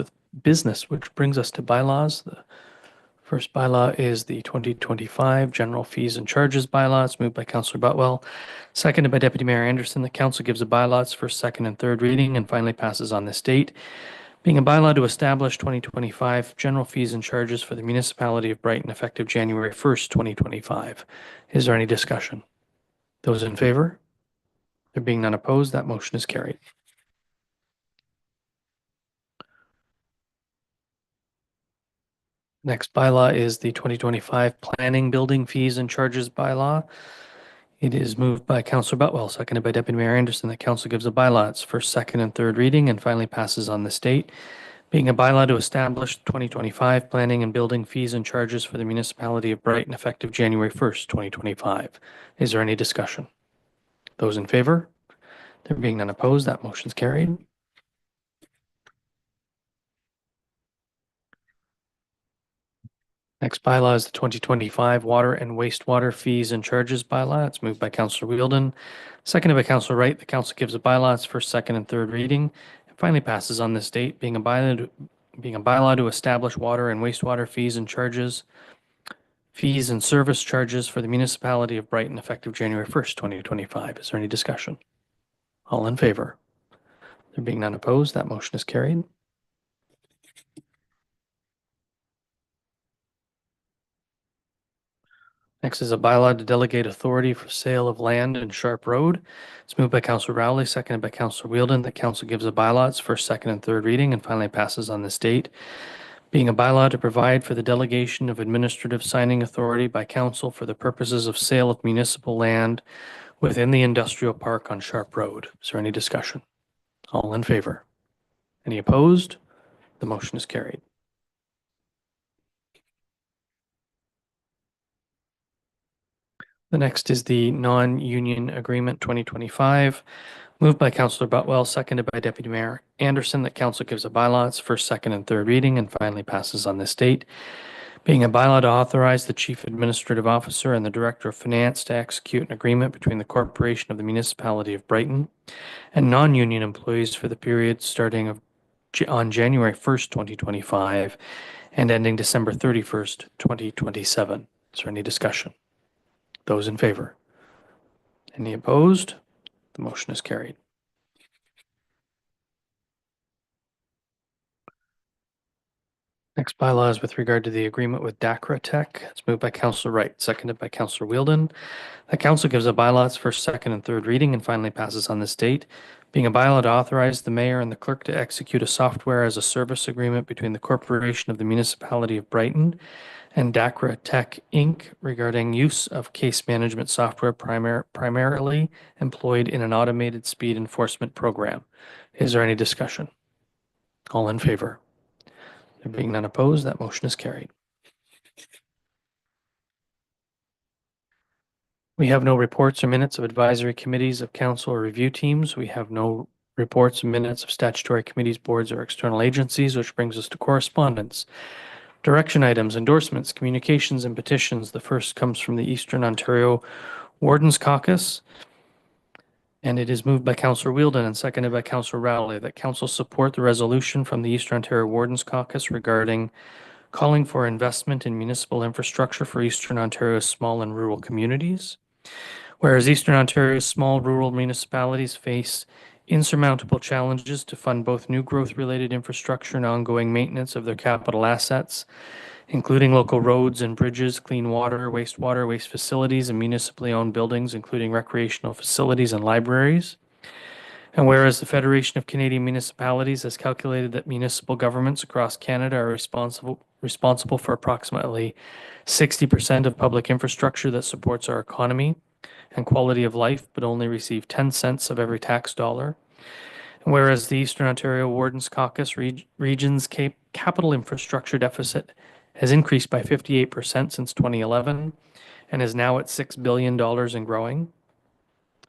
which brings us to bylaws. The first bylaw is the 2025 General Fees and Charges bylaw. It's moved by Councillor Butwell, seconded by Deputy Mayor Anderson. The council gives a bylaw its first, second, and third reading and finally passes on this date. Being a bylaw to establish 2025 General Fees and Charges for the Municipality of Brighton effective January 1st, 2025. Is there any discussion? Those in favor? There being none opposed, that motion is carried. Next bylaw is the 2025 Planning Building Fees and Charges bylaw. It is moved by Councillor Butwell, seconded by Deputy Mayor Anderson, that council gives a bylaw its first, second, and third reading and finally passes on this date. Being a bylaw to establish 2025 Planning and Building Fees and Charges for the Municipality of Brighton effective January 1st, 2025. Is there any discussion? Those in favor? There being none opposed, that motion is carried. Next bylaw is the 2025 Water and Wastewater Fees and Charges bylaw. It's moved by Councillor Wheeldon, seconded by Councillor Wright. The council gives a bylaw its first, second, and third reading and finally passes on this date. Being a bylaw to establish water and wastewater fees and charges, fees and service charges for the Municipality of Brighton effective January 1st, 2025. Is there any discussion? All in favor? There being none opposed, that motion is carried. Next is a bylaw to delegate authority for sale of land in Sharp Road. It's moved by Councillor Rowley, seconded by Councillor Wheeldon, that council gives a bylaw its first, second, and third reading and finally passes on this date. Being a bylaw to provide for the delegation of administrative signing authority by council for the purposes of sale of municipal land within the industrial park on Sharp Road. Is there any discussion? All in favor? Any opposed? The motion is carried. The next is the non-union agreement 2025, moved by Councillor Butwell, seconded by Deputy Mayor Anderson, that council gives a bylaw its first, second, and third reading and finally passes on this date. Being a bylaw to authorize the Chief Administrative Officer and the Director of Finance to execute an agreement between the Corporation of the Municipality of Brighton and non-union employees for the period starting on January 1st, 2025 and ending December 31st, 2027. Is there any discussion? Those in favor? Any opposed? The motion is carried. Next bylaw is with regard to the agreement with Dacra Tech. It's moved by Councillor Wright, seconded by Councillor Wheeldon. The council gives a bylaw its first, second, and third reading and finally passes on this date. Being a bylaw to authorize the mayor and the clerk to execute a software as a service agreement between the Corporation of the Municipality of Brighton and Dacra Tech Inc. regarding use of case management software primarily employed in an automated speed enforcement program. Is there any discussion? All in favor? There being none opposed, that motion is carried. We have no reports or minutes of advisory committees of council or review teams. We have no reports or minutes of statutory committees, boards, or external agencies, which brings us to correspondence. Direction items, endorsements, communications, and petitions. The first comes from the Eastern Ontario Wardens Caucus, and it is moved by Councillor Wheeldon and seconded by Councillor Rowley that council support the resolution from the Eastern Ontario Wardens Caucus regarding calling for investment in municipal infrastructure for Eastern Ontario's small and rural communities. Whereas Eastern Ontario's small rural municipalities face insurmountable challenges to fund both new growth-related infrastructure and ongoing maintenance of their capital assets, including local roads and bridges, clean water, wastewater, waste facilities, and municipally owned buildings, including recreational facilities and libraries. And whereas the Federation of Canadian Municipalities has calculated that municipal governments across Canada are responsible for approximately 60% of public infrastructure that supports our economy and quality of life, but only receive 10 cents of every tax dollar. And whereas the Eastern Ontario Wardens Caucus region's capital infrastructure deficit has increased by 58% since 2011 and is now at $6 billion and growing.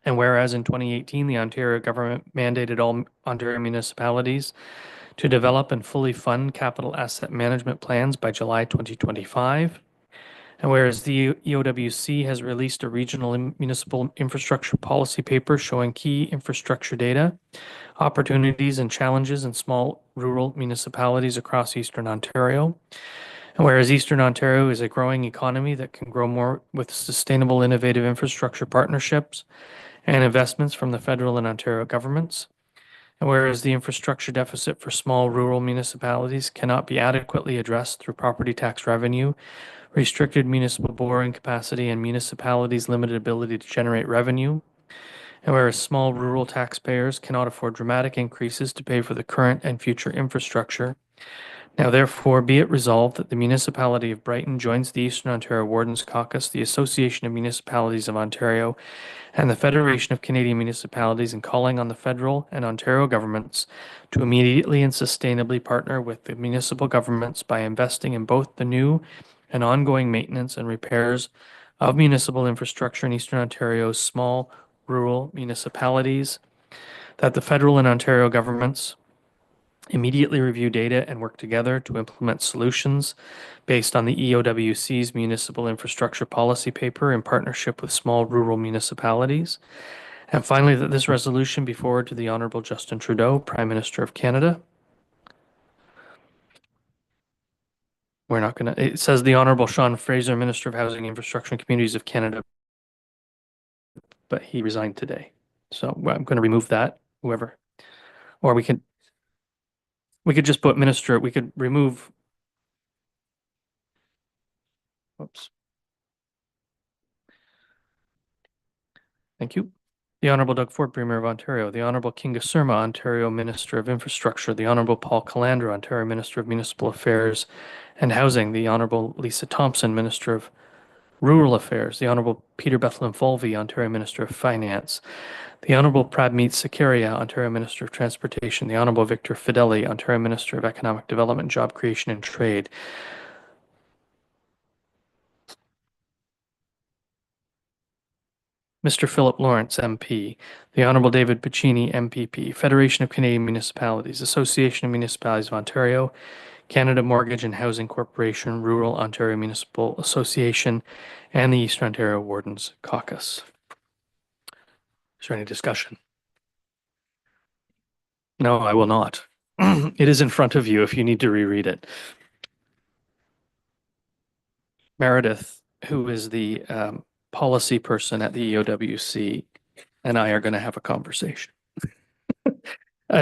And whereas in 2018, the Ontario government mandated all Ontario municipalities to develop and fully fund capital asset management plans by July 2025. And whereas the EOWC has released a regional municipal infrastructure policy paper showing key infrastructure data, opportunities and challenges in small rural municipalities across Eastern Ontario. And whereas Eastern Ontario is a growing economy that can grow more with sustainable, innovative infrastructure partnerships and investments from the federal and Ontario governments. And whereas the infrastructure deficit for small rural municipalities cannot be adequately addressed through property tax revenue, restricted municipal borrowing capacity, and municipalities' limited ability to generate revenue. And whereas small rural taxpayers cannot afford dramatic increases to pay for the current and future infrastructure. Now therefore be it resolved that the municipality of Brighton joins the Eastern Ontario Wardens Caucus, the Association of Municipalities of Ontario, and the Federation of Canadian Municipalities in calling on the federal and Ontario governments to immediately and sustainably partner with the municipal governments by investing in both the new and ongoing maintenance and repairs of municipal infrastructure in Eastern Ontario's small rural municipalities, that the federal and Ontario governments immediately review data and work together to implement solutions based on the EOWC's municipal infrastructure policy paper in partnership with small rural municipalities. And finally, that this resolution be forwarded to the Honorable Justin Trudeau, Prime Minister of Canada. We're not going to, it says the Honorable Sean Fraser, Minister of Housing, Infrastructure and Communities of Canada, but he resigned today. So I'm going to remove that, whoever, or we could just put minister, we could remove, oops. Thank you. The Honorable Doug Ford, Premier of Ontario. The Honorable Kinga Surma, Ontario Minister of Infrastructure. The Honorable Paul Calandra, Ontario Minister of Municipal Affairs and Housing. The Honorable Lisa Thompson, Minister of Rural Affairs. The Honorable Peter Bethlehem Fulvey, Ontario Minister of Finance. The Honorable Pradmeet Sakaria, Ontario Minister of Transportation. The Honorable Victor Fideli, Ontario Minister of Economic Development, Job Creation and Trade. Mr. Philip Lawrence, MP. The Honorable David Piccini, MPP. Federation of Canadian Municipalities. Association of Municipalities of Ontario. Canada Mortgage and Housing Corporation. Rural Ontario Municipal Association. And the Eastern Ontario Wardens Caucus. Is there any discussion? No, I will not. It is in front of you if you need to reread it. Meredith, who is the policy person at the EOWC, and I are going to have a conversation.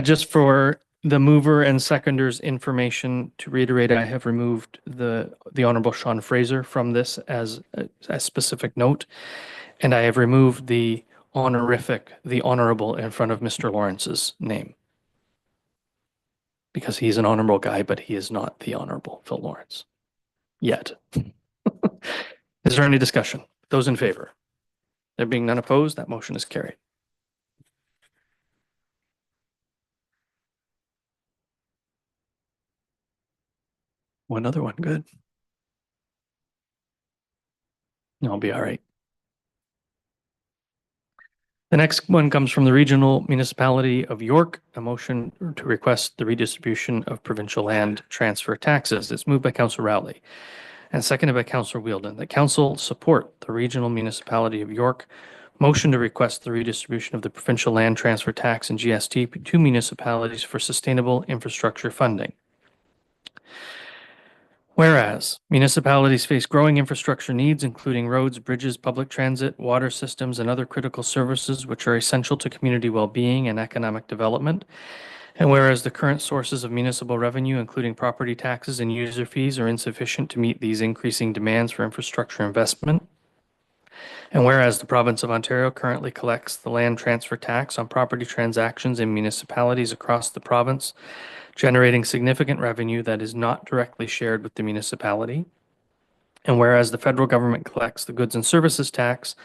Just for the mover and seconder's information, to reiterate, I have removed the Honorable Sean Fraser from this as a specific note, and I have removed the honorific, the honorable, in front of Mr. Lawrence's name. Because he's an honorable guy, but he is not the Honorable Phil Lawrence. Yet. Is there any discussion? Those in favor? There being none opposed, that motion is carried. One other one, good. I'll be all right. The next one comes from the Regional Municipality of York, a motion to request the redistribution of provincial land transfer taxes. It's moved by Councillor Rowley and seconded by Councillor Wheeldon. The council support the Regional Municipality of York motion to request the redistribution of the provincial land transfer tax and GST to municipalities for sustainable infrastructure funding. Whereas municipalities face growing infrastructure needs, including roads, bridges, public transit, water systems, and other critical services which are essential to community well-being and economic development. And whereas the current sources of municipal revenue, including property taxes and user fees, are insufficient to meet these increasing demands for infrastructure investment. And whereas the province of Ontario currently collects the land transfer tax on property transactions in municipalities across the province, generating significant revenue that is not directly shared with the municipality. And whereas the federal government collects the goods and services tax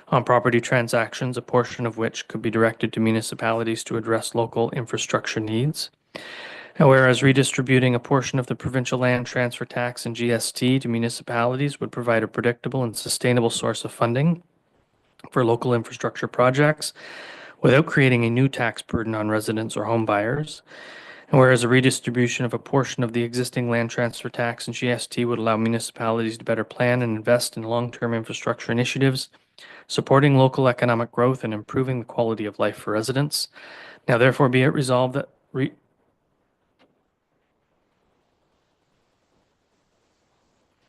on property transactions, a portion of which could be directed to municipalities to address local infrastructure needs. And whereas redistributing a portion of the provincial land transfer tax and GST to municipalities would provide a predictable and sustainable source of funding for local infrastructure projects without creating a new tax burden on residents or home buyers. And whereas a redistribution of a portion of the existing land transfer tax and GST would allow municipalities to better plan and invest in long-term infrastructure initiatives, supporting local economic growth and improving the quality of life for residents. Now therefore be it resolved that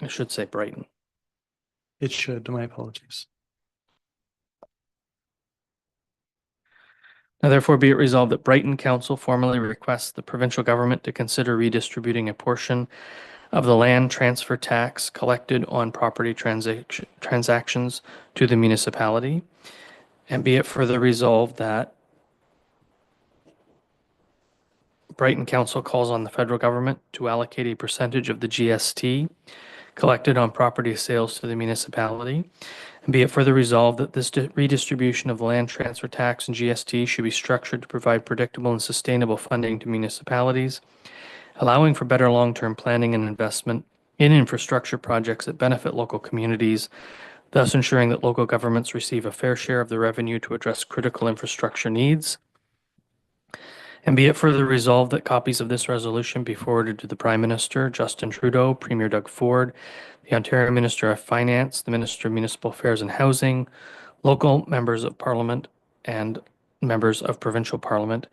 I should say Brighton. It should, my apologies. Now therefore be it resolved that Brighton Council formally requests the provincial government to consider redistributing a portion of the land transfer tax collected on property transactions to the municipality. And be it further resolved that Brighton Council calls on the federal government to allocate a percentage of the GST collected on property sales to the municipality. And be it further resolved that this redistribution of the land transfer tax and GST should be structured to provide predictable and sustainable funding to municipalities, allowing for better long-term planning and investment in infrastructure projects that benefit local communities, thus ensuring that local governments receive a fair share of the revenue to address critical infrastructure needs. And be it further resolved that copies of this resolution be forwarded to the Prime Minister, Justin Trudeau, Premier Doug Ford, the Ontario Minister of Finance, the Minister of Municipal Affairs and Housing, local members of Parliament, and members of provincial Parliament.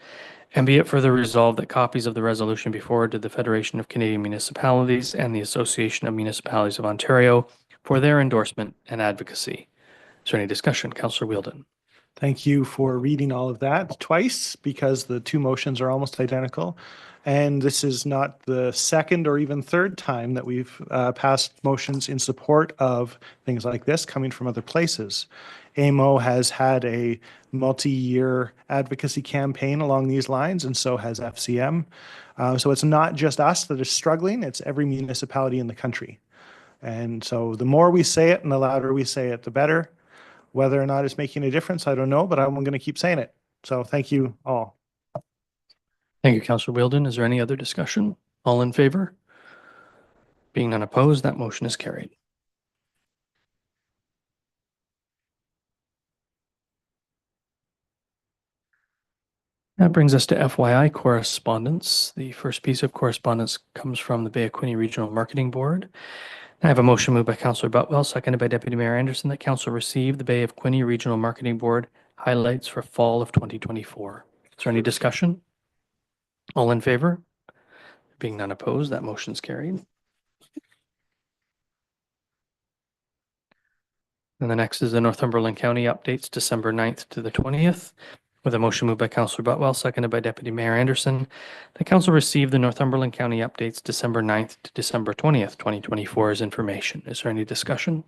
And be it further resolved that copies of the resolution be forwarded to the Federation of Canadian Municipalities and the Association of Municipalities of Ontario for their endorsement and advocacy. Is there any discussion? Councillor Wheeldon. Thank you for reading all of that twice because the two motions are almost identical. And this is not the second or even third time that we've passed motions in support of things like this coming from other places. AMO has had a multi-year advocacy campaign along these lines, and so has FCM. So it's not just us that is struggling, it's every municipality in the country. And so the more we say it and the louder we say it, the better. Whether or not it's making a difference, I don't know, but I'm going to keep saying it. So thank you all. Thank you, Councillor Wheeldon. Is there any other discussion? All in favor? Being none opposed, that motion is carried. That brings us to FYI correspondence. The first piece of correspondence comes from the Bay of Quinte Regional Marketing Board. I have a motion moved by Councillor Butwell, seconded by Deputy Mayor Anderson, that Council receive the Bay of Quinte Regional Marketing Board highlights for fall of 2024. Is there any discussion? All in favor? Being none opposed, that motion is carried. And the next is the Northumberland County updates, December 9th to the 20th. With a motion moved by Councillor Butwell, seconded by Deputy Mayor Anderson, the Council received the Northumberland County updates December 9th to December 20th, 2024 as information. Is there any discussion?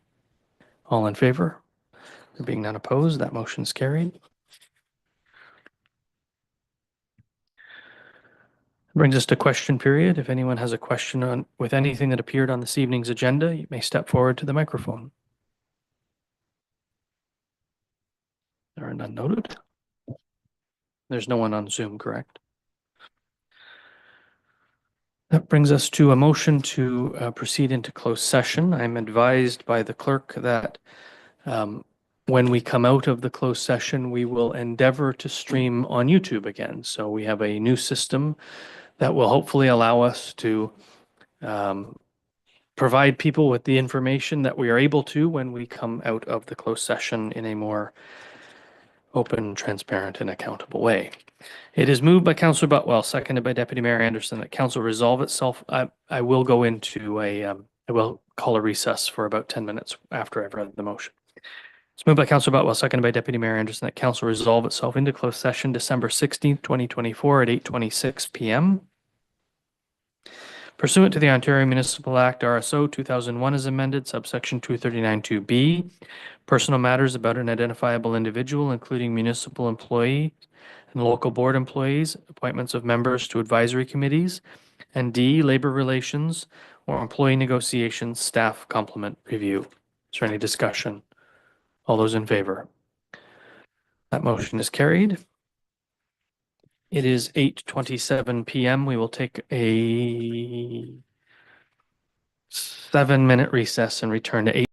All in favor? There being none opposed, that motion is carried. Brings us to question period. If anyone has a question on with anything that appeared on this evening's agenda, you may step forward to the microphone. There are none noted. There's no one on Zoom, correct? That brings us to a motion to proceed into closed session. I'm advised by the clerk that when we come out of the closed session, we will endeavor to stream on YouTube again. So we have a new system that will hopefully allow us to provide people with the information that we are able to when we come out of the closed session in a more open, transparent, and accountable way. It is moved by Councillor Butwell, seconded by Deputy Mayor Anderson, that Council resolve itself. I will go into I will call a recess for about 10 minutes after I've read the motion. It's moved by Councillor Butwell, seconded by Deputy Mayor Anderson, that Council resolve itself into closed session December 16th, 2024 at 8:26 p.m. Pursuant to the Ontario Municipal Act, RSO 2001 as amended, subsection 239(2)B, personal matters about an identifiable individual, including municipal employee and local board employees, appointments of members to advisory committees, and D, labor relations or employee negotiations, staff complement review. Is there any discussion? All those in favor? That motion is carried. It is 8:27 p.m. We will take a 7-minute recess and return to 8.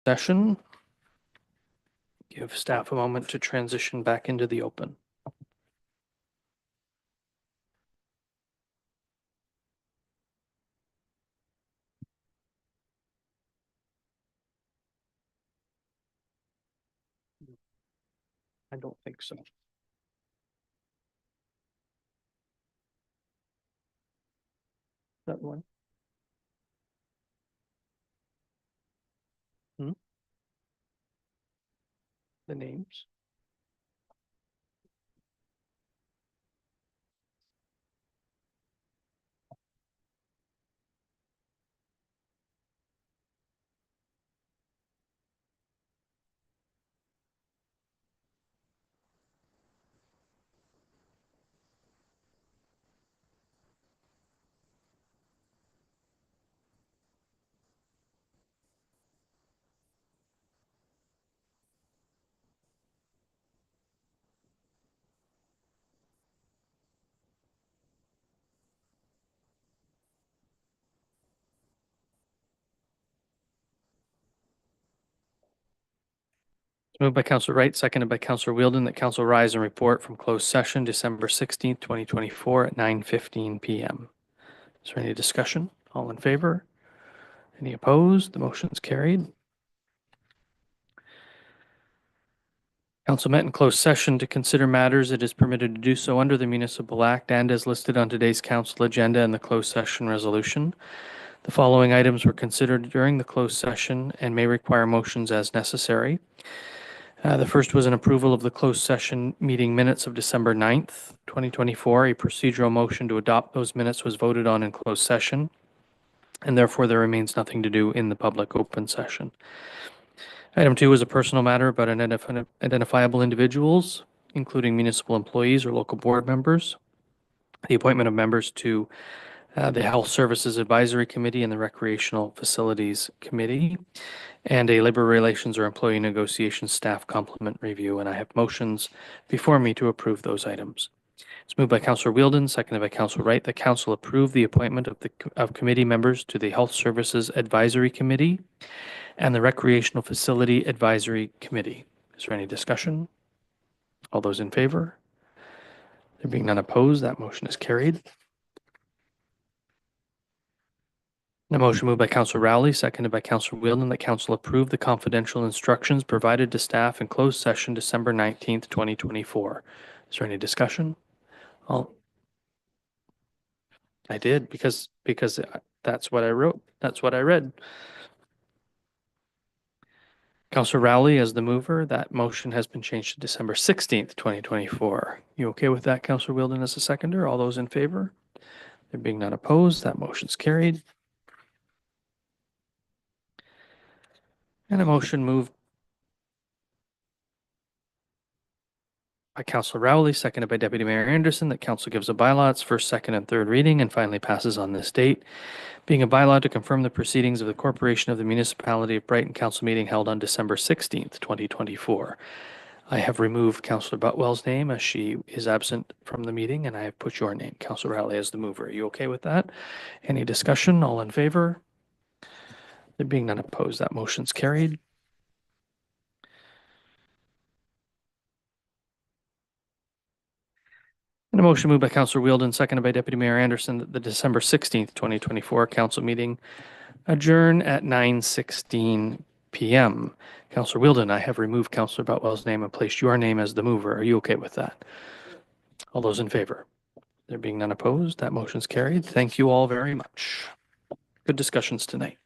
session. Give staff a moment to transition back into the open. I don't think so. That one. The names. Moved by Counselor Wright, seconded by Counselor Wheeldon, that council rise and report from closed session December 16th, 2024 at 9:15 PM. Is there any discussion? All in favor? Any opposed? The motion is carried. Council met in closed session to consider matters it is permitted to do so under the Municipal Act and as listed on today's council agenda and the closed session resolution. The following items were considered during the closed session and may require motions as necessary. The first was an approval of the closed session meeting minutes of December 9th, 2024. A procedural motion to adopt those minutes was voted on in closed session, and therefore there remains nothing to do in the public open session. Item 2 is a personal matter about identifiable individuals, including municipal employees or local board members. The appointment of members to the Health Services Advisory Committee and the Recreational Facilities Committee, and a Labor Relations or Employee Negotiations Staff Complement Review. And I have motions before me to approve those items. It's moved by Councillor Wheeldon, seconded by Councillor Wright, that council approve the appointment of committee members to the Health Services Advisory Committee and the Recreational Facility Advisory Committee. Is there any discussion? All those in favor? There being none opposed, that motion is carried. A motion moved by Councillor Rowley, seconded by Councillor Wheeldon, that council approve the confidential instructions provided to staff in closed session December 19th, 2024. Is there any discussion? I did because that's what I wrote. That's what I read. Councillor Rowley as the mover, that motion has been changed to December 16th, 2024. You okay with that, Councillor Wheeldon, as a seconder? All those in favor? There being none opposed, that motion's carried. And a motion moved by Councillor Rowley, seconded by Deputy Mayor Anderson, that council gives a bylaw its first, second, and third reading and finally passes on this date. Being a bylaw to confirm the proceedings of the Corporation of the Municipality of Brighton Council meeting held on December 16th, 2024. I have removed Councillor Butwell's name as she is absent from the meeting, and I have put your name, Councillor Rowley, as the mover. Are you okay with that? Any discussion? All in favor? There being none opposed, that motion's carried. And a motion moved by Councillor Wheeldon, seconded by Deputy Mayor Anderson, that the December 16th, 2024 council meeting adjourn at 9:16 p.m. Councillor Wheeldon, I have removed Councillor Butwell's name and placed your name as the mover. Are you okay with that? All those in favor? There being none opposed, that motion's carried. Thank you all very much. Good discussions tonight.